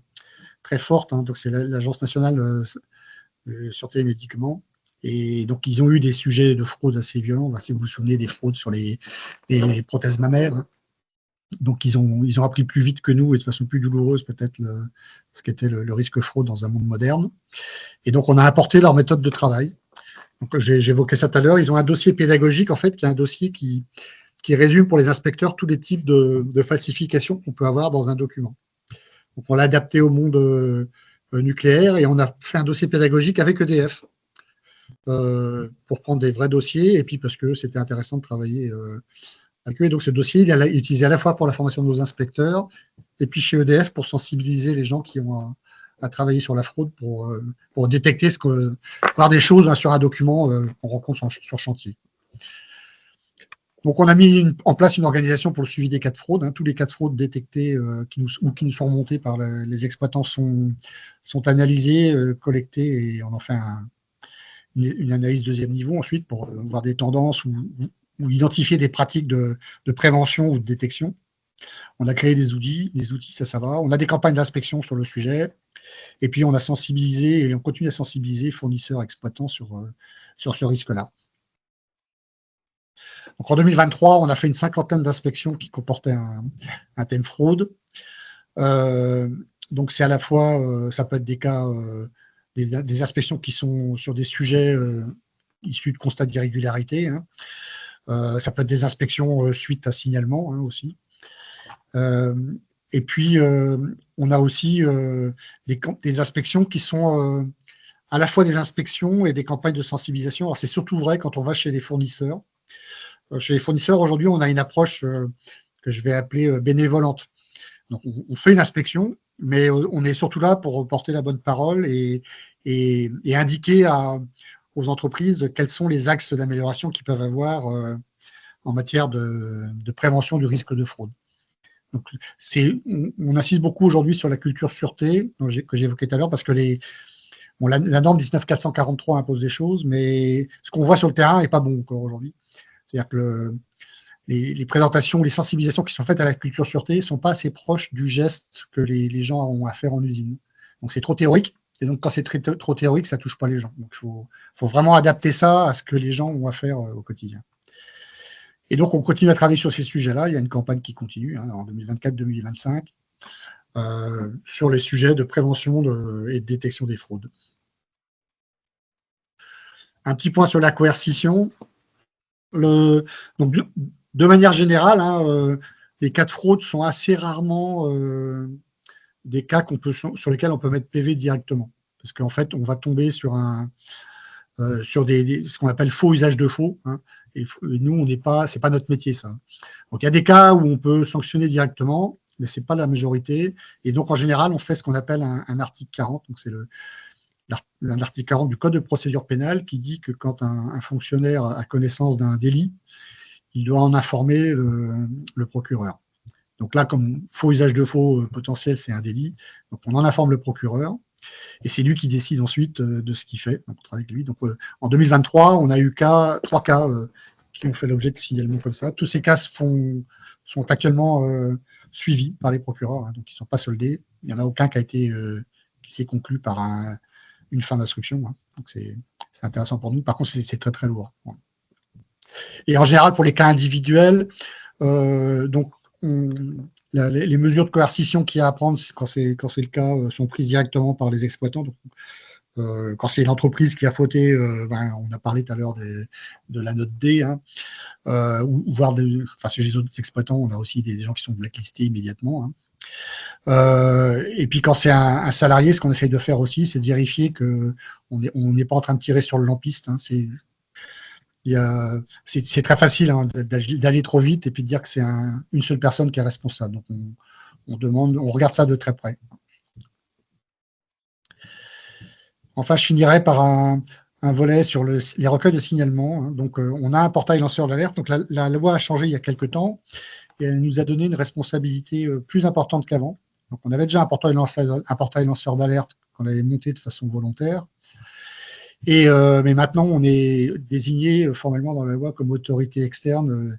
S4: très fortes, hein. Donc, c'est l'Agence nationale de sûreté des médicaments. Et donc, ils ont eu des sujets de fraude assez violents. Si vous vous souvenez des fraudes sur les prothèses mammaires, hein. Donc, ils ont appris plus vite que nous et de façon plus douloureuse peut-être ce qu'était le risque fraude dans un monde moderne. Et donc, on a apporté leur méthode de travail. Donc, j'évoquais ça tout à l'heure. Ils ont un dossier pédagogique, en fait, qui est un dossier qui résume pour les inspecteurs tous les types de falsifications qu'on peut avoir dans un document. Donc, on l'a adapté au monde nucléaire et on a fait un dossier pédagogique avec EDF. Pour prendre des vrais dossiers et puis parce que c'était intéressant de travailler avec eux. Et donc ce dossier, il est utilisé à la fois pour la formation de nos inspecteurs et puis chez EDF pour sensibiliser les gens qui ont à travailler sur la fraude pour détecter voir des choses sur un document qu'on rencontre sur chantier. Donc on a mis en place une organisation pour le suivi des cas de fraude. Hein. Tous les cas de fraude détectés qui nous sont remontés par les exploitants sont analysés, collectés et on en fait une analyse deuxième niveau ensuite pour voir des tendances ou identifier des pratiques de prévention ou de détection. On a créé des outils, ça va. On a des campagnes d'inspection sur le sujet. Et puis, on a sensibilisé et on continue à sensibiliser fournisseurs, exploitants sur ce risque-là. Donc, en 2023, on a fait une 50aine d'inspections qui comportaient un thème fraude. Donc, c'est à la fois, ça peut être des cas... Des inspections qui sont sur des sujets issus de constats d'irrégularité. Hein. Ça peut être des inspections suite à signalement, hein, aussi. Et puis, on a aussi des inspections qui sont à la fois des inspections et des campagnes de sensibilisation. Alors, c'est surtout vrai quand on va chez les fournisseurs. Chez les fournisseurs, aujourd'hui, on a une approche que je vais appeler bénévolente. Donc, on fait une inspection, mais on est surtout là pour porter la bonne parole et indiquer aux entreprises quels sont les axes d'amélioration qu'ils peuvent avoir en matière de prévention du risque de fraude. Donc, on insiste beaucoup aujourd'hui sur la culture sûreté que j'évoquais tout à l'heure parce que la norme 19443 impose des choses, mais ce qu'on voit sur le terrain n'est pas bon encore aujourd'hui. C'est-à-dire que les présentations, les sensibilisations qui sont faites à la culture sûreté ne sont pas assez proches du geste que les gens ont à faire en usine. Donc, c'est trop théorique. Et donc, quand c'est trop théorique, ça ne touche pas les gens. Donc, il faut vraiment adapter ça à ce que les gens ont à faire au quotidien. Et donc, on continue à travailler sur ces sujets-là. Il y a une campagne qui continue en 2024-2025 sur les sujets de prévention et de détection des fraudes. Un petit point sur la coercition. Donc, de manière générale, les cas de fraude sont assez rarement des cas sur lesquels on peut mettre PV directement. Parce qu'en fait, on va tomber sur ce qu'on appelle faux usage de faux. Hein, et nous, c'est pas notre métier, ça. Donc, il y a des cas où on peut sanctionner directement, mais c'est pas la majorité. Et donc, en général, on fait ce qu'on appelle un article 40. Donc, c'est l'article 40 du Code de procédure pénale qui dit que quand un fonctionnaire a connaissance d'un délit, il doit en informer le procureur. Donc là, comme faux usage de faux potentiel, c'est un délit, donc on en informe le procureur. Et c'est lui qui décide ensuite de ce qu'il fait. Donc, on travaille avec lui. Donc, en 2023, on a eu 3 cas qui ont fait l'objet de signalements comme ça. Tous ces cas sont actuellement suivis par les procureurs, hein, donc ils ne sont pas soldés. Il n'y en a aucun qui s'est conclu par une fin d'instruction. Hein. Donc, c'est intéressant pour nous. Par contre, c'est très, très lourd. Ouais. Et en général, pour les cas individuels, donc, les mesures de coercition qu'il y a à prendre quand c'est le cas sont prises directement par les exploitants. Donc, quand c'est l'entreprise qui a fauté, on a parlé tout à l'heure de la note D, hein, ou voire chez les autres exploitants, on a aussi des gens qui sont blacklistés immédiatement. Hein. Et puis quand c'est un salarié, ce qu'on essaye de faire aussi, c'est de vérifier qu'on n'est pas en train de tirer sur le lampiste. Hein. C'est très facile hein, d'aller trop vite et puis de dire que c'est une seule personne qui est responsable. Donc on regarde ça de très près. Enfin, je finirai par un volet sur les recueils de signalements. Hein. Donc, on a un portail lanceur d'alerte. Donc, la loi a changé il y a quelques temps et elle nous a donné une responsabilité plus importante qu'avant. Donc, on avait déjà un portail lanceur d'alerte qu'on avait monté de façon volontaire. Mais maintenant, on est désigné formellement dans la loi comme autorité externe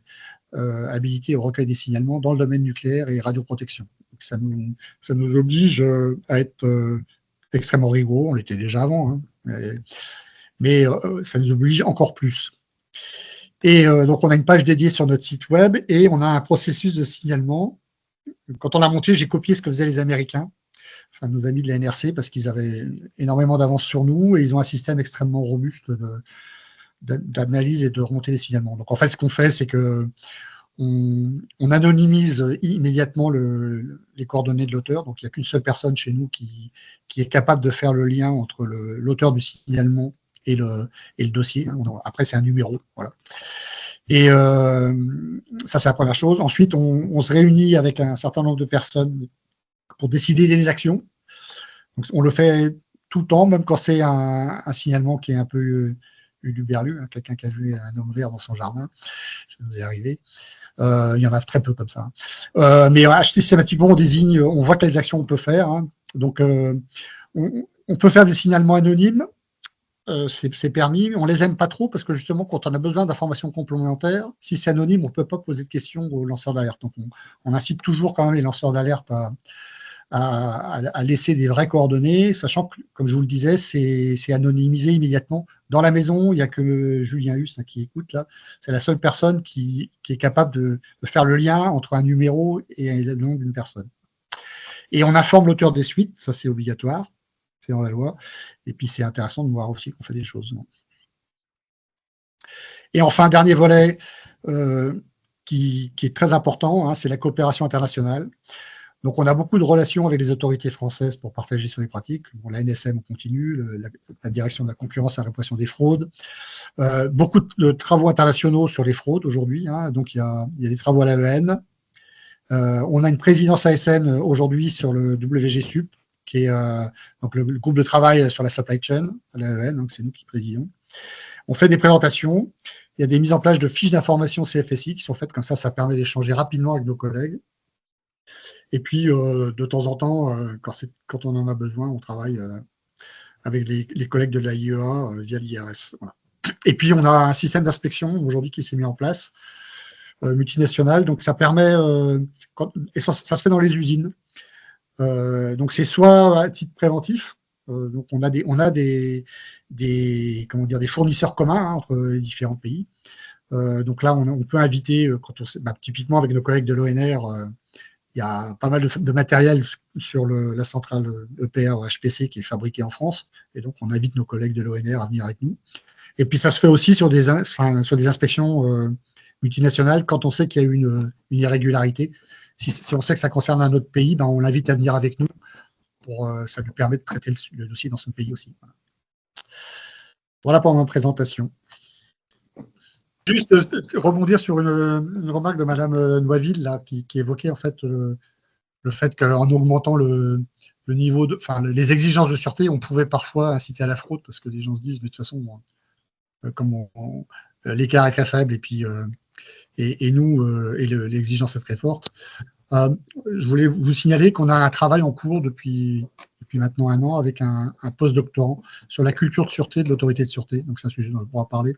S4: habilitée au recueil des signalements dans le domaine nucléaire et radioprotection. Donc, ça nous oblige à être extrêmement rigoureux, on l'était déjà avant, hein, mais ça nous oblige encore plus. Et donc, on a une page dédiée sur notre site web et on a un processus de signalement. Quand on a monté, j'ai copié ce que faisaient les Américains, enfin nos amis de la NRC, parce qu'ils avaient énormément d'avance sur nous et ils ont un système extrêmement robuste d'analyse et de remontée des signalements. Donc, en fait, ce qu'on fait, c'est que on anonymise immédiatement les coordonnées de l'auteur. Donc, il n'y a qu'une seule personne chez nous qui est capable de faire le lien entre l'auteur du signalement et le dossier. Après, c'est un numéro. Voilà. Et ça, c'est la première chose. Ensuite, on se réunit avec un certain nombre de personnes pour décider des actions. Donc, on le fait tout le temps, même quand c'est un signalement qui est un peu uluberlu, hein, quelqu'un qui a vu un homme vert dans son jardin. Ça nous est arrivé. Il y en a très peu comme ça. Mais systématiquement, on voit quelles actions on peut faire. Hein. Donc, on peut faire des signalements anonymes. C'est permis. On les aime pas trop parce que justement, quand on a besoin d'informations complémentaires, si c'est anonyme, on peut pas poser de questions aux lanceurs d'alerte. Donc, on incite toujours quand même les lanceurs d'alerte à laisser des vraies coordonnées, sachant que, comme je vous le disais, c'est anonymisé immédiatement. Dans la maison, il n'y a que Julien Huss qui écoute là. C'est la seule personne qui est capable de faire le lien entre un numéro et le nom d'une personne. Et on informe l'auteur des suites, ça c'est obligatoire, c'est dans la loi. Et puis c'est intéressant de voir aussi qu'on fait des choses. Et enfin, dernier volet qui est très important, hein, c'est la coopération internationale. Donc, on a beaucoup de relations avec les autorités françaises pour partager sur les pratiques. Bon, la NSM, on continue, la direction de la concurrence et la répression des fraudes. Beaucoup de travaux internationaux sur les fraudes aujourd'hui. Hein, donc, il y a des travaux à l'AEN. On a une présidence ASN aujourd'hui sur le WGSUP, qui est donc le groupe de travail sur la supply chain à l'AEN. Donc, c'est nous qui présidons. On fait des présentations. Il y a des mises en place de fiches d'information CFSI qui sont faites comme ça. Ça permet d'échanger rapidement avec nos collègues. Et puis, de temps en temps, quand on en a besoin, on travaille avec les collègues de l'AIEA via l'IRS. Voilà. Et puis, on a un système d'inspection aujourd'hui qui s'est mis en place, multinational. Donc, ça permet, et ça se fait dans les usines. Donc, c'est soit à titre préventif. Donc, on a des fournisseurs communs hein, entre les différents pays. Donc là, on peut inviter, typiquement avec nos collègues de l'ONR, il y a pas mal de matériel sur la centrale EPR HPC qui est fabriquée en France. Et donc, on invite nos collègues de l'ONR à venir avec nous. Et puis, ça se fait aussi sur des inspections multinationales quand on sait qu'il y a eu une irrégularité. Si on sait que ça concerne un autre pays, on l'invite à venir avec nous. Ça lui permet de traiter le dossier dans son pays aussi. Voilà pour ma présentation. Juste rebondir sur une remarque de Madame Noiville là, qui évoquait en fait le fait qu'en augmentant le niveau les exigences de sûreté, on pouvait parfois inciter à la fraude parce que les gens se disent mais de toute façon comme l'écart est très faible et puis l'exigence est très forte. Je voulais vous signaler qu'on a un travail en cours depuis depuis maintenant 1 an avec un post-doctorant sur la culture de sûreté de l'autorité de sûreté. Donc c'est un sujet dont on pourra parler.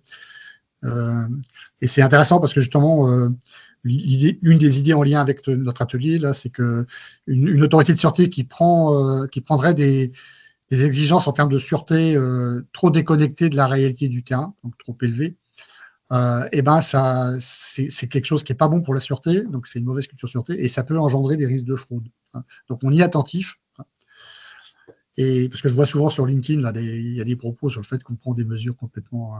S4: Et c'est intéressant parce que justement, l'une des idées en lien avec notre atelier, là, c'est qu'une autorité de sûreté qui prendrait des exigences en termes de sûreté trop déconnectées de la réalité du terrain, donc trop élevées, et ben c'est quelque chose qui n'est pas bon pour la sûreté, donc c'est une mauvaise culture de sûreté, et ça peut engendrer des risques de fraude. Donc on y est attentif. Et parce que je vois souvent sur LinkedIn, là, il y a des propos sur le fait qu'on prend des mesures complètement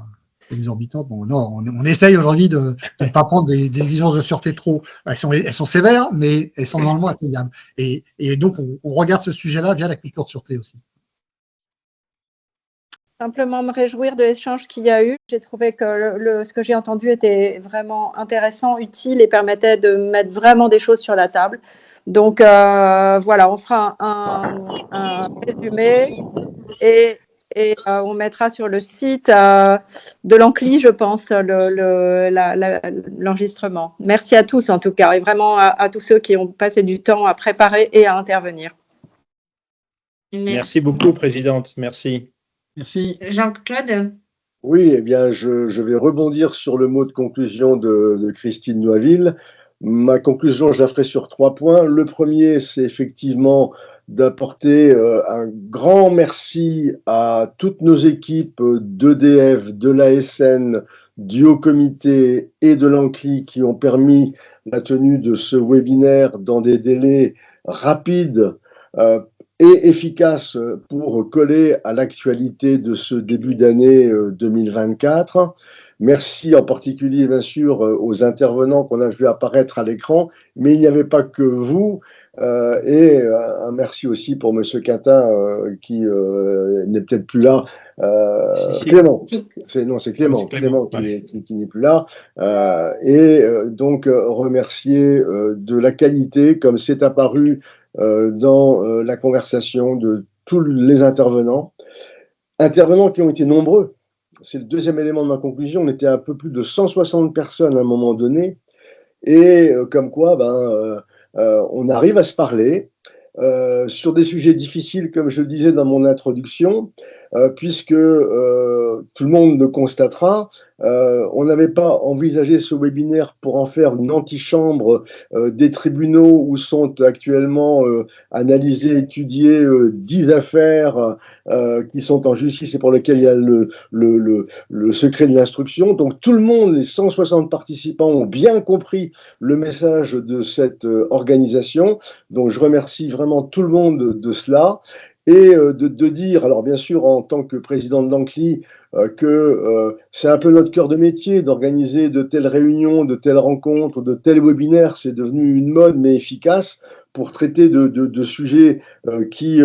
S4: exorbitantes. Bon, non, on essaye aujourd'hui de ne pas prendre des exigences de sûreté trop. Elles sont sévères, mais elles sont normalement atteignables. Et donc, on regarde ce sujet-là via la culture de sûreté aussi.
S1: Simplement me réjouir de l'échange qu'il y a eu. J'ai trouvé que ce que j'ai entendu était vraiment intéressant, utile et permettait de mettre vraiment des choses sur la table. Donc, voilà, on fera un résumé et on mettra sur le site de l'Ancli, je pense, l'enregistrement. Merci à tous, en tout cas, et vraiment à tous ceux qui ont passé du temps à préparer et à intervenir.
S5: Merci beaucoup, Présidente. Merci.
S6: Merci.
S3: Jean-Claude?
S2: Oui, eh bien, je vais rebondir sur le mot de conclusion de Christine Noiville. Ma conclusion, je la ferai sur 3 points. Le premier, c'est effectivement d'apporter un grand merci à toutes nos équipes d'EDF, de l'ASN, du Haut Comité et de l'Ancli qui ont permis la tenue de ce webinaire dans des délais rapides et efficaces pour coller à l'actualité de ce début d'année 2024. Merci en particulier, bien sûr, aux intervenants qu'on a vu apparaître à l'écran, mais il n'y avait pas que vous. Et un merci aussi pour M. Quintin qui n'est peut-être plus là. Clément. C'est Clément. Clément qui n'est plus là. Donc, remercier de la qualité, comme c'est apparu dans la conversation de tous les intervenants. Intervenants qui ont été nombreux. C'est le deuxième élément de ma conclusion. On était un peu plus de 160 personnes à un moment donné. Et comme quoi, on arrive à se parler sur des sujets difficiles, comme je le disais dans mon introduction, puisque tout le monde le constatera, on n'avait pas envisagé ce webinaire pour en faire une antichambre des tribunaux où sont actuellement analysées, étudiées 10 affaires qui sont en justice et pour lesquelles il y a le secret de l'instruction. Donc tout le monde, les 160 participants, ont bien compris le message de cette organisation. Donc je remercie vraiment tout le monde de cela. Et de dire, alors bien sûr en tant que président de l'Ancli, que c'est un peu notre cœur de métier d'organiser de telles réunions, de telles rencontres, de tels webinaires, c'est devenu une mode mais efficace pour traiter de sujets qui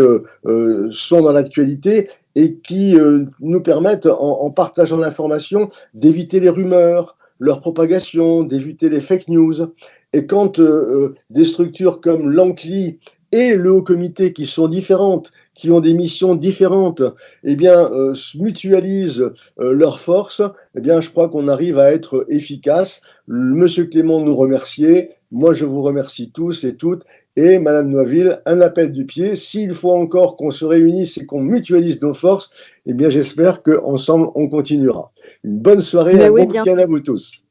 S2: sont dans l'actualité et qui nous permettent, en partageant l'information, d'éviter les rumeurs, leur propagation, d'éviter les fake news. Et quand des structures comme l'Ancli et le Haut Comité, qui sont différentes, qui ont des missions différentes, eh bien, mutualisent leurs forces, eh bien, je crois qu'on arrive à être efficace. Monsieur Clément nous remerciait, moi je vous remercie tous et toutes, et Madame Noiville, un appel du pied. S'il faut encore qu'on se réunisse et qu'on mutualise nos forces, eh bien, j'espère qu'ensemble on continuera. Une bonne soirée et un bon week-end à vous tous.